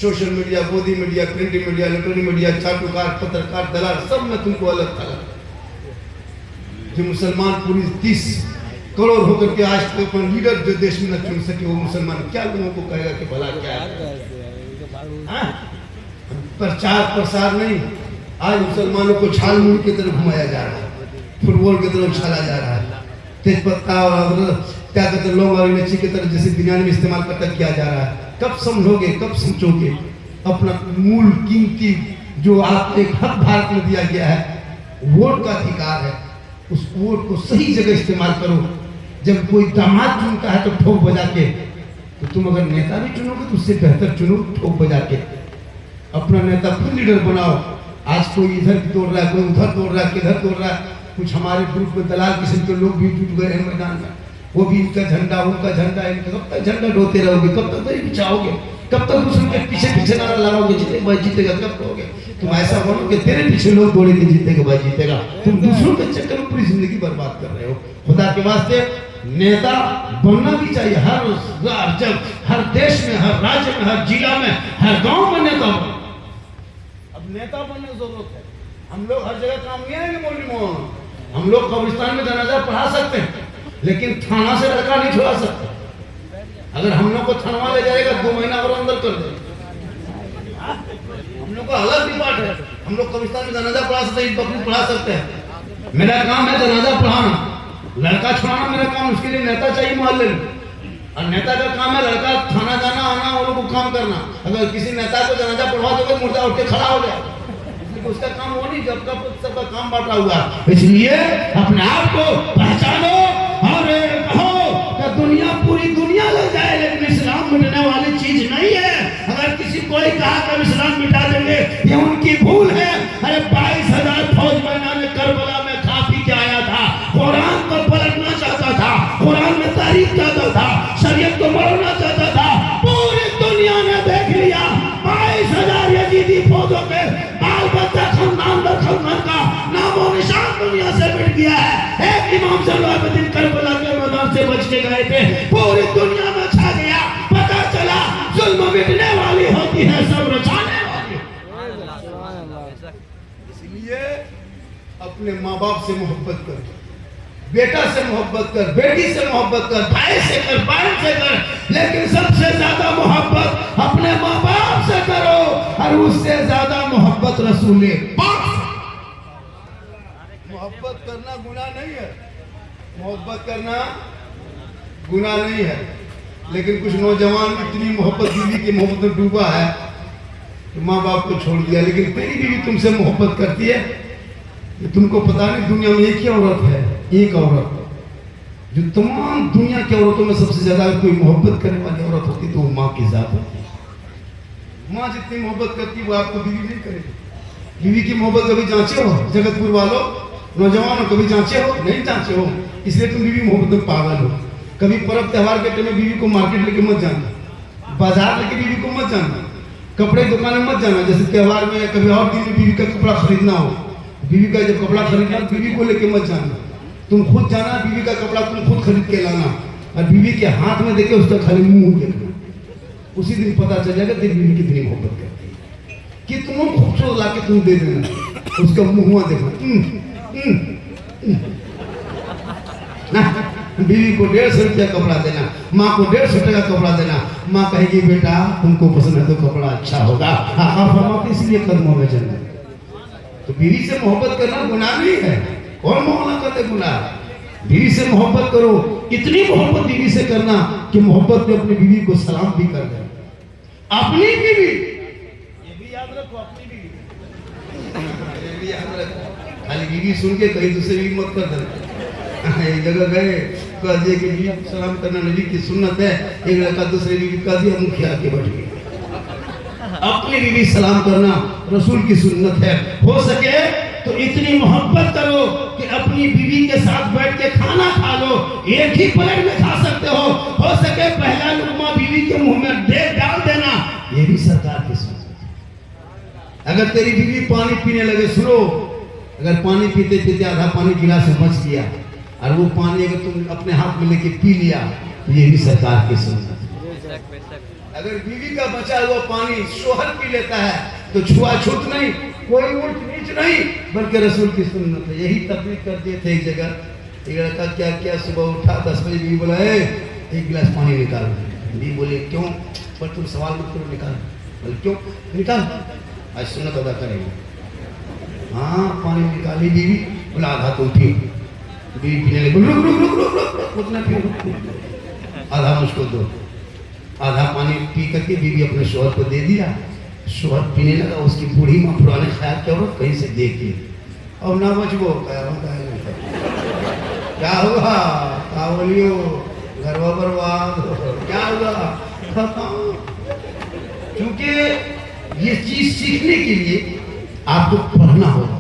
सोशल मीडिया, गोदी media, print media, electronic media, चाटुकार, पत्रकार, दलाल, सब में तुमको अलग थलग। जो मुसलमान पूरी 30 करोड़ होकर के आज तक अपन लीडर जो देश में न चुन सके, वो मुसलमान क्या लोगों को कहेगा कि भला क्या है? प्रचार प्रसार नहीं, आज मुसलमानों को छाल मूल की तरफ घुमाया जा रहा है, फुटबॉल की तरफ छाला जा रहा है, तेज पत्ता और क्या कहते हैं लौंग और इलायची की तरह जैसे बिरयानी में इस्तेमाल करता किया जा रहा है। कब समझोगे, कब समझोगे? अपना मूल कीमती जो आप एक हक भारत में दिया गया है, वोट का अधिकार है, उस वोट को सही जगह इस्तेमाल करो। जब कोई दामाद चुनता है तो ठोक बजा के, तो तुम अगर नेता भी चुनोगे तो उससे बेहतर चुनो ठोक बजा के। अपना नेता खुद लीडर बनाओ। आज कोई इधर तोड़ रहा है, कोई उधर तोड़ रहा है, किधर तोड़ रहा है। कुछ हमारे ग्रुप में दलाल किस्म के लोग भी जुट गए हैं मैदान में, वो भी इनका झंडा उनका झंडा, इनका कब तक झंडा ढोते रहोगे? कब तक दही बिछाओगे? कब तक दूसरे के पीछे पीछे नारा लगाओगे जीते भाई जीतेगा? कब कहोगे? तुम ऐसा बनो कि तेरे पीछे लोग दौड़ेंगे जीतेगा भाई जीतेगा। तुम दूसरों के चक्कर में पूरी जिंदगी बर्बाद कर रहे हो। खुदा के वास्ते नेता बनना भी चाहिए। हर जब हर देश में, हर राज्य में, हर जिला में, हर गांव में नेता बनो। अब नेता बनने की जरूरत है। हम लोग हर जगह काम नहीं आएंगे मौलवी मोहन। हम लोग कब्रिस्तान में जनाजा पढ़ा सकते हैं, लेकिन थाना से लड़का नहीं छुड़ा सकते। अगर हम लोग को थाना ले जाएगा 2 महीना और अंदर कर देगा। हम लोग का अलग डिपार्ट है। हम लोग कब्रिस्तान में जनाजा पढ़ा सकते हैं, बकरी पढ़ा सकते हैं। मेरा काम है जनाजा पढ़ाना, लड़का छुड़ाना मेरा काम। उसके लिए नेता चाहिए मोहल्ले में, और नेता का काम है लड़का थाना जाना आना, वो लोग को काम करना। अगर किसी नेता को जनाजा पढ़वा दोगे मुर्दा उठ के खड़ा हो जाएगा। उसका काम वो नहीं, जब सबका काम बांटा हुआ। इसलिए अपने आप को पहचानो और कहो कि दुनिया पूरी दुनिया लग जाए, लेकिन इस्लाम मिटने वाली चीज नहीं है। अगर किसी कोई कहा कि इस्लाम मिटा देंगे, ये उनकी भूल है। अरे 22,000 फौज मैदान करबला में खा पी के आया था, कुरान को पलटना चाहता था, कुरान में तारीफ चाहता था, शरीयत को मरोना चाहता था। पूरी दुनिया ने देख लिया 22,000 यजीदी फौजों के बाल बच्चा खानदान का नामो निशान दुनिया से मिट गया है। एक इमाम जलालुद्दीन करबला के मैदान से बच के गए थे, पूरी दुनिया में छा गया। पता चला जुल्म मिटने वाली होती है, सब्र छाने वाली। इसलिए अपने माँ बाप से मोहब्बत कर, बेटा से मोहब्बत कर, बेटी से मोहब्बत कर, भाई से कर, बहन से कर, लेकिन सबसे ज्यादा मोहब्बत अपने माँ बाप से करो, और उससे ज्यादा मोहब्बत रसूले पाक से। मोहब्बत करना गुनाह नहीं है, मोहब्बत करना गुनाह नहीं है। लेकिन कुछ नौजवान इतनी मोहब्बत बीवी की मोहब्बत में डूबा है कि माँ बाप को छोड़ दिया, लेकिन तेरी बीवी तुमसे मोहब्बत करती है कि तुमको पता नहीं दुनिया में एक ही औरत है, एक औरत जो तमाम दुनिया की औरतों में सबसे ज्यादा कोई मोहब्बत करने वाली औरत होती तो वो माँ की जात होती है। माँ जितनी मोहब्बत करती वो आपको बीवी नहीं करेगी। बीवी की मोहब्बत कभी जांचे हो जगतपुर वालों, नौजवानों कभी जांचे हो? नहीं जांचे हो, इसलिए तुम बीवी मोहब्बत में पागल हो। कभी पर्व त्योहार के टाइम में बीवी को मार्केट लेके मत जाना, बाजार लेके बीवी को मत जाना, कपड़े दुकान में मत जाना। जैसे त्योहार में कभी और दिन में बीवी का कपड़ा खरीदना हो, बीवी का जब कपड़ा खरीदना बीवी को लेके मत जाना, तुम खुद जाना, बीवी का कपड़ा तुम खुद खरीद के लाना और बीवी के हाथ में देखे उसका खाली मुंह देखना। उसी दिन पता चल जाएगा तेरी बीवी कितनी मोहब्बत करती है। कितना खूबसूरत लाके तुम दे देना, उसका मुंह देखना। बीवी को 150 रुपया कपड़ा देना, माँ को 150 टका कपड़ा देना। माँ कहेगी बेटा तुमको पसंद है तो कपड़ा अच्छा होगा, आप फरमाते इसलिए कदमों में जन्नत। तो बीवी से मोहब्बत करना गुनाह नहीं है, कौन मोहल्ला करते गुनाह? बीवी से मोहब्बत करो, इतनी मोहब्बत बीवी से करना कि मोहब्बत में अपनी बीवी को सलाम भी कर दे। अपनी बीवी ये भी याद रखो, अपनी बीवी ये भी याद रखो। खाली बीवी सुन के कहीं दूसरे भी मत कर देना। एक जगह गए कहे कि बीवी सलाम करना नबी की सुन्नत है, एक लड़का दूसरे बीवी का दिया मुखिया के बैठ गया। अपनी बीवी सलाम करना रसूल की सुन्नत है। हो सके तो इतनी मोहब्बत करो कि अपनी बीवी के साथ बैठ के खाना खा लो, एक ही प्लेट में खा सकते हो सके पहला लुकमा बीवी के मुंह में डाल देना, ये भी सरकार की सुन्नत है। अगर तेरी बीवी पानी पीने लगे, सुनो, अगर पानी पीते पीते आधा पानी गिलास में बच गया और वो पानी अगर तुम अपने हाथ में लेके पी लिया तो ये भी सरकार की सुन्नत है। अगर बीवी का बचा हुआ पानी शोहर पी लेता है तो छुआछूत नहीं, कोई ऊंच नीच नहीं, बल्कि रसूल की सुन्नत है। यही तबलीग करते थे। एक जगह एक लड़का क्या क्या सुबह उठा 10 बजे, बीवी बोला एक गिलास पानी निकाल। बीवी बोले क्यों? पर तुम सवाल मत करो, निकाल। बोले क्यों? निकाल, आज सुन्नत अदा करेंगे। हाँ पानी निकाली बीवी, बोला आधा तुम पियो। बीवी पीने लगे, रुक रुक रुक रुक रुक उतना पियो, आधा मुझको दो। आधा पानी पी करके बीवी अपने शोहर को दे दिया। शोहर पीने लगा, उसकी बूढ़ी माँ पुराने ख्याल के औरत कहीं से देखी, अब ना बचबो क्या हुआ? क्या बोलियो घर बर्बाद, क्या हुआ? क्योंकि ये चीज सीखने के लिए आपको पढ़ना होगा।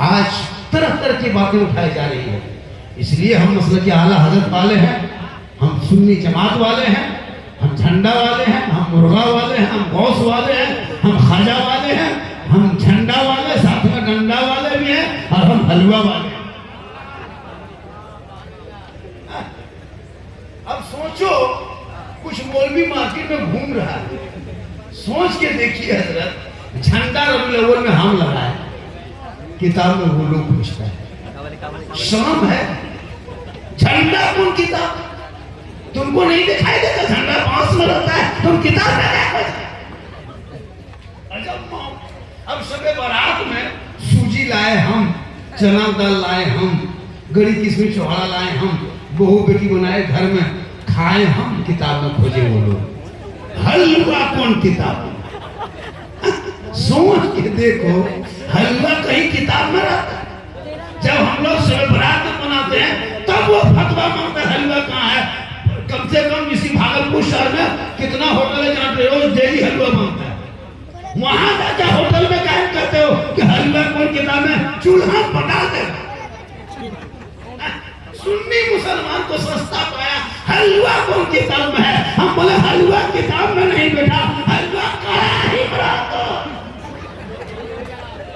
आज तरह तरह की बातें उठाई जा रही है, इसलिए हम मसले के आला हजरत वाले हैं, हम सुन्नी जमात वाले हैं, हम झंडा वाले हैं, हम मुर्गा वाले हैं, हम गौस वाले हैं, हम खाजा वाले हैं, हम झंडा वाले, साथ में डंडा वाले भी हैं और हम हलवा वाले हैं। अब सोचो, कुछ मौलवी मार्केट में घूम रहा है, सोच के देखिए हजरत, झंडा रबीउल अव्वल में हम लगाए, किताब में वो लोग पूछता है शर्म है? झंडा कौन किताब? तुमको नहीं दिखाई देता झंडा बांस में रहता है, तुम किताब में क्या? अब सबे बारात में सूजी लाए हम, चना दाल लाए हम, गड़ी किस्मी चौड़ा लाए हम, बहू बेटी बनाए घर में खाए हम, किताब में खोजे वो लोग। हलवा कौन किताब? सोच के देखो, हलवा कहीं किताब में रहता है? जब हम लोग सबे बारात बनाते हैं तब वो फतवा मांगता है हलवा कहाँ है। कम से कम इसी भागलपुर शहर में कितना होटल है जहाँ रोज डेली हलवा मांगता है। वहां जाकर होटल में कायम करते हो कि हलवा कौन किताब में चूल्हा पटा दे। सुन्नी मुसलमान को सस्ता पाया, हलवा कौन किताब में है? हम बोले हलवा किताब में नहीं बेटा, हलवा कढ़ाई में रखो।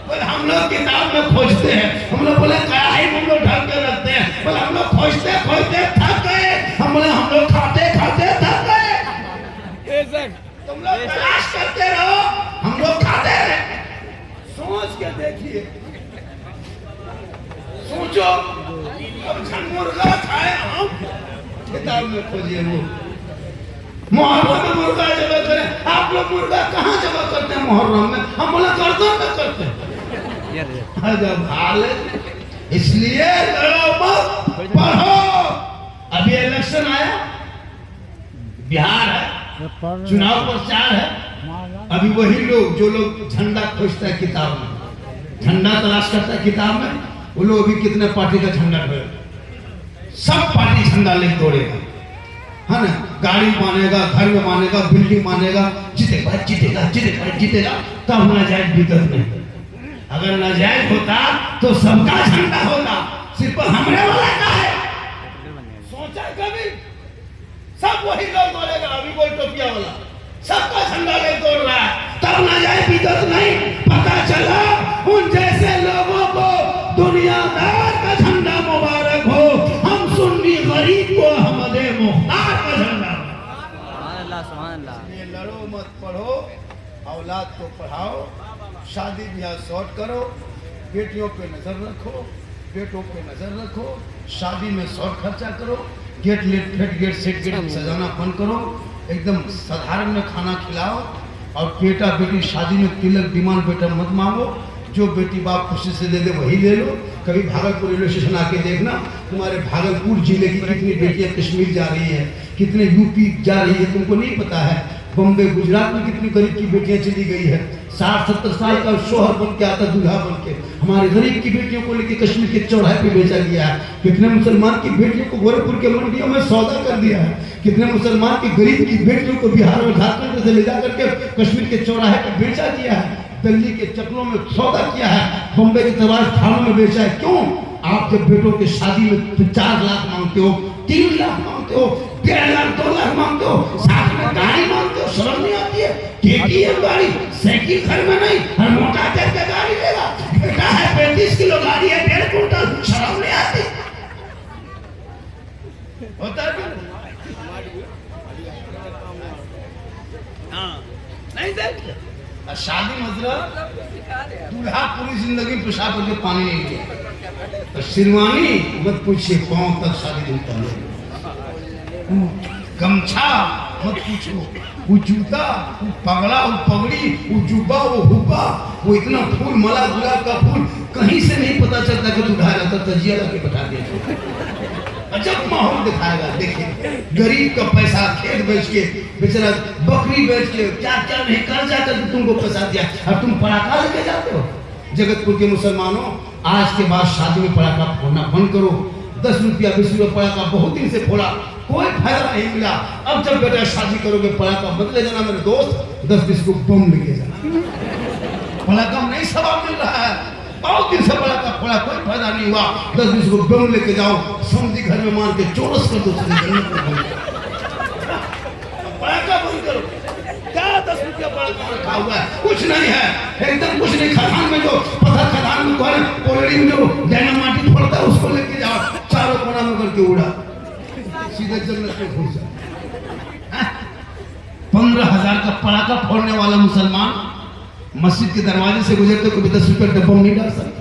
बोले हम लोग किताब में खोजते हैं, हम लोग बोले कढ़ाई में हम लोग ढक के रखते हैं। बोले हम लोग खोजते खोजते थक गए, हम बोले हम लोग खाते खाते थक गए। तुम लोग तलाश करते रहो, हम लोग खाते रहे। सोच के देखिए, सोचो, अब मुर्गा खाए हम, किताब में खोजिए वो। मुहर्रम में मुर्गा जमा करें, आप लोग मुर्गा कहाँ जमा करते हैं मुहर्रम में? हम बोला गर्दन में करते हैं। जब हालत, इसलिए लड़ो मत, पढ़ो। अभी इलेक्शन आया, बिहार है, चुनाव प्रचार है। अभी वही लोग जो लोग झंडा खोजता है किताब में, झंडा तलाश करता है किताब में, वो लोग अभी कितने पार्टी का झंडा ढोए, सब पार्टी झंडा लेके दौड़ेगा, है ना। गाड़ी मानेगा, घर में मानेगा, बिल्डिंग मानेगा, जीतेगा जीतेगा जीतेगा जीतेगा, तब नाजायज विकल्प नहीं। अगर नाजायज होता तो सबका झंडा होता, सिर्फ हमरे वाला का है। सोचा कभी? सब वही लोग दौड़ेगा, अभी कोई टोपिया वाला सबका झंडा ले दौड़ रहा है, तब नाजायज विकल्प नहीं। पता चला उन जैसे लोगों को दुनियादार का झंडा मुबारक हो, हम सुन्नी गरीब को हमदे मुख्तार का झंडा। ये लड़ो मत पढ़ो, औलाद को पढ़ाओ, शादी ब्याह शॉर्ट करो, बेटियों पे नजर रखो, बेटों पे नजर रखो, शादी में शॉर्ट खर्चा करो, गेट लेट फेट गेट सेट गेट सजाना बंद करो, एकदम साधारण में खाना खिलाओ, और बेटा बेटी शादी में तिलक डिमांड बेटा मत मांगो, जो बेटी बाप खुशी से दे दे वही ले लो। कभी भागलपुर रेलवे स्टेशन आके देखना, तुम्हारे भागलपुर जिले की कितनी बेटियां कश्मीर जा रही है, कितने यूपी जा रही है, तुमको नहीं पता है। बम्बे गुजरात में कितनी गरीब की बेटियां चली गई है, 60-70 साल का शोहर बन के आता, दूल्हा बन के। हमारे गरीब की बेटियों को लेके कश्मीर के चौराहे पे बेचा गया है। कितने मुसलमान की बेटियों को गोरखपुर के मंडियों में सौदा कर दिया है। कितने मुसलमान की गरीब की बेटियों को बिहार और झारखंड से ले जा करके कश्मीर के चौराहे पर बेचा गया है। दिल्ली के चक्रों में सौदा किया है, बम्बे के तबाश थानों में बेचा है। क्यों? आप जब बेटों के शादी में 4 लाख मांगते हो, 3 लाख मांगते हो, 1.5 लाख 2 लाख मांगते हो, साथ में गाड़ी मांगते हो, शर्म नहीं आती है? KTM गाड़ी, साइकिल घर में नहीं, हर मोटा करके गाड़ी लेगा। बेटा है 35 किलो गाड़ी है, 1.5 कुंटल, शर्म नहीं आती? होता है नहीं देखते? शादी मतलब दूल्हा पूरी जिंदगी पेशाब करके पानी नहीं लिया, तो शेरवानी मत पूछिए, पांव तक शादी नहीं करनी, गमछा मत पूछो, वो जूता, वो पगड़ा, वो पगड़ी, वो जुब्बा, वो हुब्बा, वो इतना फूल मला, गुलाब का फूल, कहीं से नहीं पता चलता कि दूल्हा रहता, तजिया लगे बैठा दिया। अजब माहौल दिखाएगा। देखिए गरीब का पैसा खेत बेच के, बेचारा बकरी बेच के, क्या क्या नहीं कर जाकर तुमको पैसा दिया, और तुम पटाखा लेके जाते हो। जगतपुर के मुसलमानों, आज के बाद शादी में पटाखा फोड़ना बंद करो। 10 रुपया 20 रुपया पटाखा बहुत दिन से फोड़ा, कोई फायदा नहीं मिला। अब जब बेटा शादी करोगे पटाखा बदले जाना मेरे दोस्त, 10-20 को बम लेके जाना। पटाखा नहीं सवाब मिल रहा है, बहुत दिन से पटाखा फोड़ा, कोई फायदा नहीं हुआ। 10-20 को बम लेके जाओ, समुद्री घर में मार के चोरस कर दो, पटाखा बंद करो। क्या 10 रुपया पटाखा रखा हुआ है? कुछ नहीं है, एकदम कुछ नहीं। खदान में जो पत्थर, खदान में कोयले में जो डायनामाइट फोड़ता है, उसको लेके जाओ, चारों कोना में करके उड़ा, सीधे जन्नत में घुस जाओ। 15,000 का पटाखा फोड़ने वाला मुसलमान मस्जिद के दरवाजे से गुजरते कभी 10 रुपये का बम नहीं डाल सकते।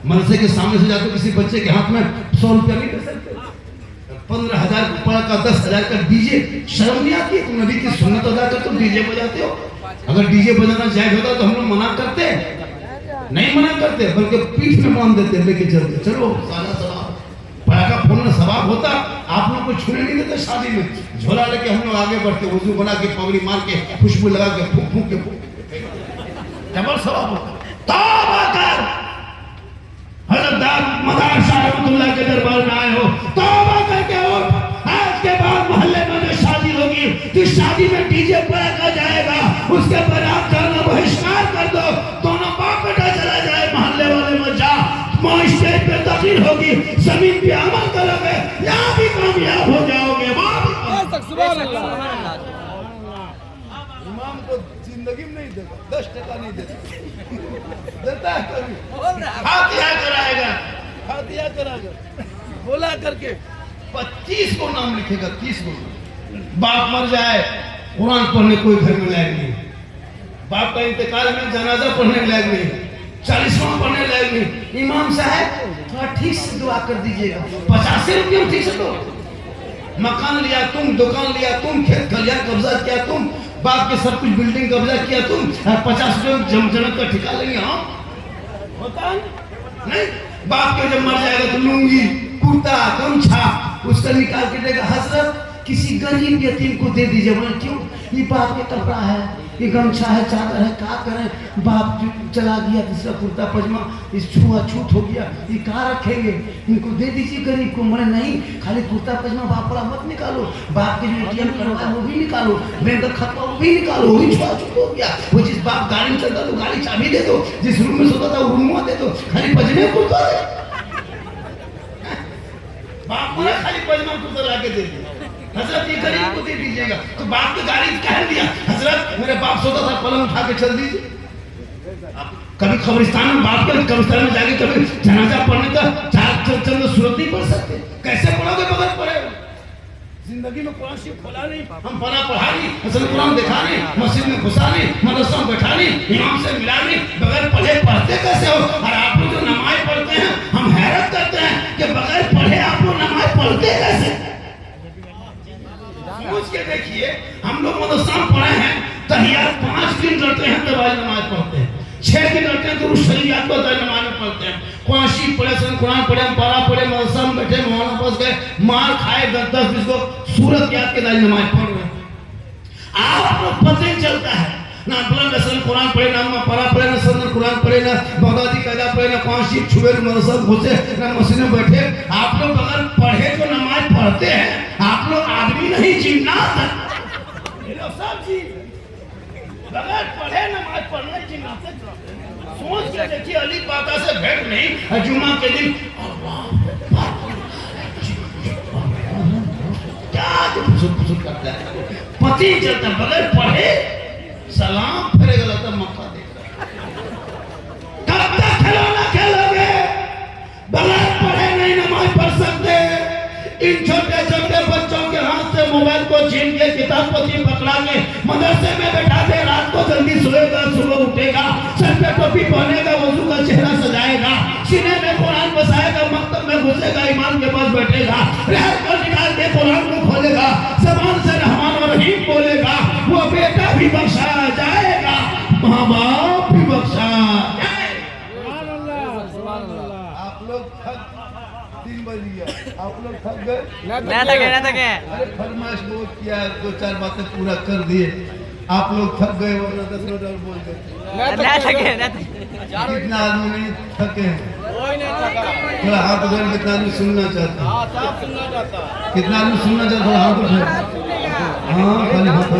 मदरसे के सामने से जाते किसी बच्चे के हाथ में 100 रुपया नहीं दे सकते। 15,000 का 10,000 का डीजे, शर्म नहीं आती? तुम नबी की सुन्नत अदा करते हो, डीजे बजाते हो। अगर डीजे बजाना जायज होता तो हम लोग मना करते? नहीं मना करते, बल्कि पीठ में मान देते, लेके चलते, चलो सारा सवाब, पटाखा फोड़ना सवाब होता। आप लोग को छूने नहीं देते शादी में, झोला लेके हम लोग आगे बढ़ते, वजू बना के, पगड़ी मार के, खुशबू लगा के, फूक फूक के, डबल सवाब होता। तौबा कर, हजरत मदार शाह रहमतुल्लाह के दरबार में आए हो, तौबा करके उठ। आज के बाद मोहल्ले में जो शादी होगी, तो शादी में डीजे पटाखा जाएगा, उसके बारात जाना बहिष्कार कर दो। दोनों बाप बेटा चला जाए, मोहल्ले वाले में जा, स्टेज पे तकरीर होगी, जमीन पे अमल करोगे, यहाँ भी कामयाब हो जाओगे। इमाम को जिंदगी में नहीं देगा, 10% नहीं देता है कभी। फातिहा कराएगा, फातिहा कराएगा, बोला करके 25 को नाम लिखेगा, 30 को। बाप मर जाए, कुरान पढ़ने कोई घर में लायक नहीं, बाप का इंतकाल में जनाजा पढ़ने लायक नहीं, 40वां पढ़ने लायक नहीं। इमाम साहब थोड़ा ठीक से दुआ कर दीजिएगा, 50 रुपये ठीक से दो। मकान लिया तुम, दुकान लिया तुम, खेत खलियान कब्जा किया तुम, बाप के सब कुछ बिल्डिंग कब्जा किया तुम, 50 रुपये जन्नत का ठिका लेंगे? हाँ होता नहीं। बाप के जब मर जाएगा तो लूंगी, कुर्ता, गमछा उसका निकाल के देगा। हजरत किसी गरीब यतीम को दे दीजिए। बोले क्यों? ये बाप के कपड़ा है, ये गमछा है, चादर है, क्या करें? बाप चला गया, दूसरा कुर्ता पजामा इस छूआछूत हो गया, ये कहाँ रखेंगे? इनको दे दीजिए गरीब को। बोले नहीं, खाली कुर्ता पजामा बाप वाला मत निकालो, बाप के जो ATM करवा है वो भी निकालो, बैंक का खाता वो भी निकालो, वो भी छूआछूत हो गया। वो जिस बाप गाड़ी में चलता तो गाड़ी चाबी दे दो, जिस रूम में सोता था वो रूम दे दो, खाली पजामे कुर्ता दे। बाप बोला खाली पजामा कुर्ता ला के दे दो, हजरत ये गरीब को दे दीजिएगा। तो बाप की गाड़ी कह दिया, हजरत मेरे बाप सोता था पलंग उठा के चल दीजिए। कभी कब्रिस्तान में बाप के कब्रिस्तान में जाके कभी जनाजा पढ़ने का चार चंद सूरत नहीं पढ़ सकते, कैसे पढ़ोगे बगैर पढ़े? जिंदगी में कुरान शरीफ खोला नहीं, हम पढ़ा नहीं, असल कुरान देखा नहीं, मस्जिद में घुसा नहीं, मदरसा में बैठा नहीं, इमाम से मिला नहीं, बगैर पढ़े पढ़ते कैसे हो? और आप लोग जो नमाज पढ़ते हैं हम हैरत करते हैं कि बगैर पढ़े आप लोग नमाज पढ़ते कैसे? सोच के देखिए, हम लोग मदरसा में पढ़े हैं, तहियात 5 दिन करते हैं, तब नमाज पढ़ते हैं, 6 दिन करते हैं, तो शरीयत को नमाज में पढ़ते हैं, कुरान पढ़े, सन कुरान पढ़े, पारा पढ़े, मदरसा में बैठे, मौलाना पास गए, मार खाए 10-10 को सूरत याद के दाई नमाज पढ़ रहे हैं। आप लोग पता ही चलता है ना, बुलंद सन कुरान पढ़े, ना पारा पढ़े, ना सन कुरान पढ़े, ना बगदादी कायदा पढ़े, ना कुरान शरीफ छुए, मदरसा घुसे, ना मस्जिद में बैठे। आप लोग अगर पढ़े तो नमाज पढ़ते हैं, आप लोग आदमी नहीं जिन्नात है। सब जी बगैर पढ़े नमाज पढ़ना जिन्नात है। सोच के देखिए, अली पाका से भेंट नहीं, जुम्मा के दिन क्या फुसुक करता है, पति चलता बगैर पढ़े सलाम फेरे गलत मक्का देख रहा। कब तक खिलौना खेलोगे? बगैर पढ़े नहीं नमाज पढ़ सकते। इन छोटे छोटे बच्चों के हाथ से मोबाइल को छीन के किताब पत्री पकड़ा के मदरसे में बैठा दे, रात को जल्दी सोएगा, सुबह उठेगा, सर पे टोपी पहनेगा, वजू का चेहरा सजाएगा, सीने में कुरान बसाएगा, मकतब में घुसेगा, इमाम के पास बैठेगा, रहर को निकाल के कुरान को खोलेगा, जबान से रहमान और रहीम बोलेगा, वो बेटा भी बख्शा जाएगा, माँ बाप भी बख्शा जाएगा। आप लोग 3 बज गया, आप लोग थक गए? ना थके। अरे फरमाइश बहुत किया, 2-4 बातें पूरा कर दिए, आप लोग थक गए, वरना 10 मिनट और बोल देते। कितना आदमी नहीं थके हैं? थोड़ा हाथ उठाए, कितना आदमी सुनना चाहता है? कितना आदमी सुनना चाहता है? हाथ उठाए। हाँ, खाली हाथ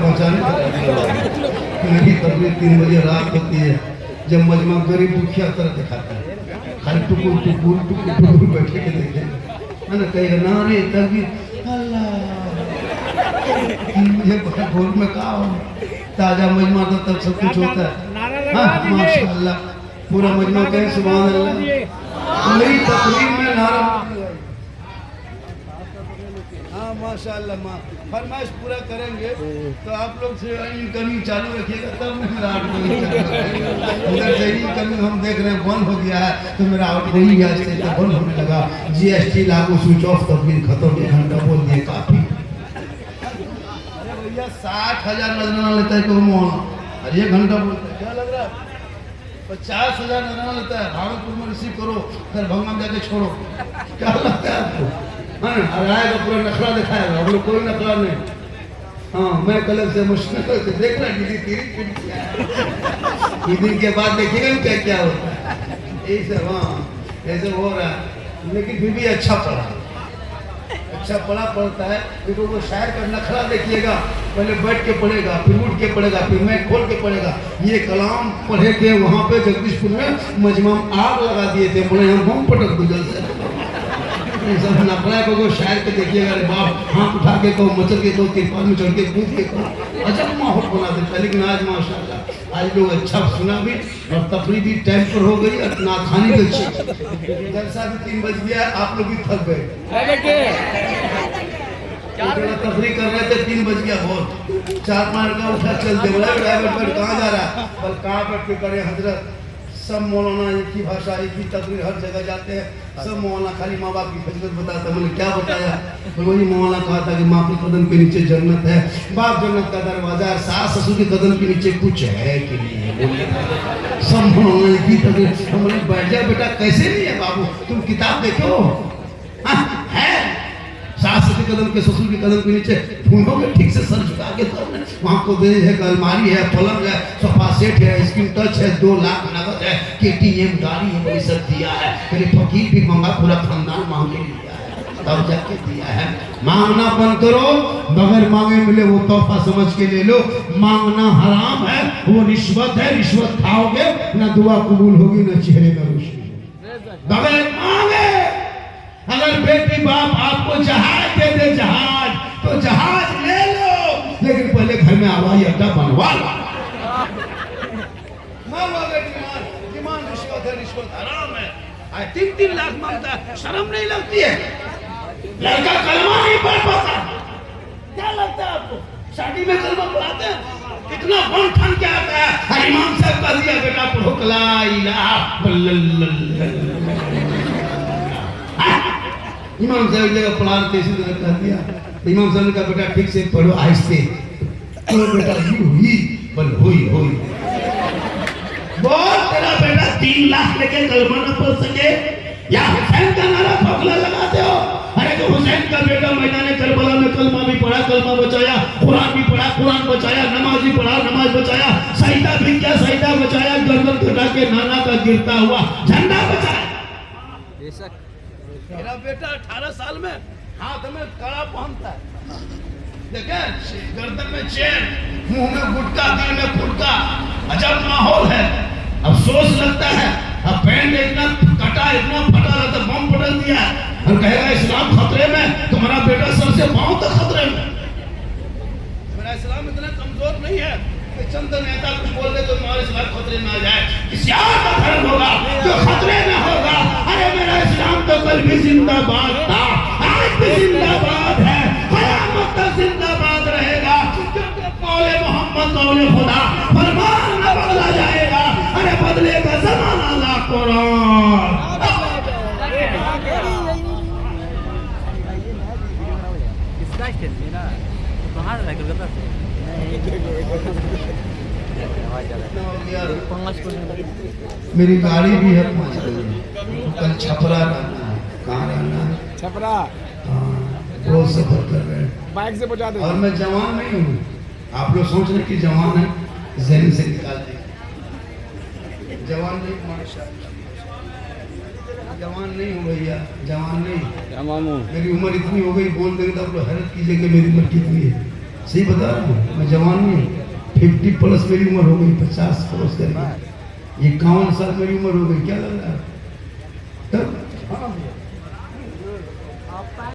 बचाने मेरी तबीयत 3 बजे रात होती है, जब मजमा गरीब दुखिया तरह दिखाता है, खाली टुकुर बैठे के देखे है ना, कहेगा ना रे तबीयत अल्लाह मुझे भोर में कहा हो ताजा मजमा तो तब सब कुछ होता है। हाँ माशाअल्लाह, पूरा मजमा कहें सुभान अल्लाह। मेरी तकरीर में नारा, हाँ माशाअल्लाह, माँ फरमाइश पूरा करेंगे तो आप लोग से इनकमिंग चालू रखिएगा, तब मेरा आउटगोइंग उधर से इनकमिंग हम देख रहे हैं बंद हो गया है, तो मेरा आउटगोइंग आज से तो बंद होने लगा। GST लागू, स्विच ऑफ, तकरीर खत्म, 1 घंटा बोल दिए काफी। अरे भैया 60,000 नजराना लेता है तो मौलाना, और 1 घंटा बोलता है, क्या लग रहा है? 50,000 नजराना लेता है, भागलपुर में रिसीव करो, दरभंगा में जाके छोड़ो, क्या लगता है आपको? आएगा पूरा नखरा दिखाएगा, हम लोग कोई नखरा नहीं। हाँ, मैं कल से मुश्किल से देख रहा है, दिन के बाद देखिएगा क्या क्या होता है। ऐसे हाँ ऐसे हो रहा है, लेकिन फिर भी अच्छा पढ़ा पड़ता है। क्योंकि वो शायर का नखरा देखिएगा, पहले बैठ के पढ़ेगा, फिर उठ के पढ़ेगा, फिर मैच खोल के पढ़ेगा। ये कलाम पढ़े थे वहाँ पे जगदीशपुर में, मजमा आग लगा दिए थे, बोले हम बम पटक दो जल्द से। सब नखरा को शायर के देखिएगा, अरे बाप हाथ उठा के कहो, मचल के कहो, तिरपाल में चढ़ के कूद के कहो, अजब माहौल बना देता। लेकिन आज माशाल्लाह आज लोग अच्छा सुना भी और तफरी भी टाइम पर हो गई और नाखानी भी अच्छी। जलसा भी 3 बज गया, आप लोग भी थक गए, तफरी कर रहे थे, 3 बज गया, बहुत 4-5 का उठा चलते, बोला ड्राइवर कहाँ जा रहा है? बल कहाँ बैठ के करे हजरत, सब मौलाना एक ही भाषा, एक ही तकरीर, हर जगह जाते हैं, सब मौलाना खाली माँ बाप की फजीलत बताता है। मैंने क्या बताया? वही मौलाना कहा था कि माँ के कदम के नीचे जन्नत है, बाप जन्नत का दरवाजा है, सास ससुर के कदम के नीचे कुछ है कि नहीं है? सब मौलाना एक ही तकरीर। हमने बैठ जाए बेटा, कैसे नहीं है बाबू, तुम किताब देखो है, सास ससुर कदम के ससुर के कदम के नीचे फूलों के ठीक से सर झुका के तो वहाँ को दे है, अलमारी है, पलंग है, सोफा सेट है, स्क्रीन टच है, 2 लाख नगद है, KTM गाड़ी है, वही सब दिया है। मेरे फकीर भी मांगा, पूरा खानदान मांग के लिया है, तब जाके दिया है। मांगना बंद करो, बगैर मांगे मिले वो तोहफा समझ के ले लो। मांगना हराम है, वो रिश्वत है, रिश्वत खाओगे ना दुआ कबूल होगी ना चेहरे में रोशनी। बगैर मांगे अगर बेटी बाप आपको जहाज दे दे, जहाज तो जहाज ले लो, लेकिन पहले घर में हवाई अड्डा बनवा लो। ईमान रिश्वत है, रिश्वत हराम है। 3-3 लाख मांगता है, शर्म नहीं लगती है? लड़का कलमा नहीं पढ़ पाता, क्या लगता है आपको? शादी में कलमा पढ़ाते हैं, कितना बन ठन के आता है। हर इमाम साहब का दिया बेटा पढ़ो ला इलाहा इमाम साहब जगह पढ़ाते इसी तरह कर दिया। इमाम साहब ने कहा बेटा ठीक से पढ़ो, आहिस्ते तो बेटा हुई बल हुई बोल तेरा बेटा 3 लाख लेके कलमा न पढ़ सके या हुसैन का नारा फकला लगाते हो? अरे तो हुसैन का बेटा मैदान करबला में कलमा भी पढ़ा, कलमा बचाया, कुरान भी पढ़ा, कुरान बचाया, नमाज भी पढ़ा, नमाज बचाया, सईदा भी किया, सईदा बचाया, गर्दन कटा के नाना का गिरता हुआ झंडा बचाया। बेशक मेरा बेटा 18 साल में हाथ में कड़ा पहनता है, देखे गर्दन में चेन, मुंह में गुटका, दिल में फुटका, अजब माहौल है। अफसोस लगता है, अब पैंट इतना कटा, इतना फटा रहता, बम पटक दिया और कहेगा इस्लाम खतरे में, तुम्हारा बेटा सर से पांव तक खतरे में। मेरा इस्लाम इतना कमजोर नहीं है कि चंद नेता कुछ बोल दे तो तुम्हारा इस्लाम खतरे में आ जाए। किसी और का धर्म होगा जो खतरे में होगा। अरे मेरा इस्लाम तो कल भी जिंदाबाद था, आज भी जिंदाबाद है, कयामत तक जिंदाबाद रहेगा, क्योंकि कौले मोहम्मद कौले खुदा, फरमान न बदला जाएगा। अरे बदलेगा ज़माना ला कुरान। मेरी गाड़ी भी है 5 बजे, कल छपरा रहना है। कहाँ रहना है? छपरा। रोज सफर कर रहे हैं, बाइक से पहुंचा दे। और मैं जवान नहीं हूँ, आप लोग सोच रहे कि जवान है, जहन से निकाल दे। जवान नहीं, जवान नहीं हूँ भैया, जवान नहीं। मेरी उम्र इतनी हो गई, बोल देंगे तो आप लोग हैरत कीजिए कि मेरी उम्र कितनी है। सही बता रहा हूँ, मैं जवान नहीं हूँ। 50+ मेरी उम्र हो गई, 50 क्रॉस कर गई। 51 साल मेरी उम्र हो गई, क्या लग रहा है? तब हाँ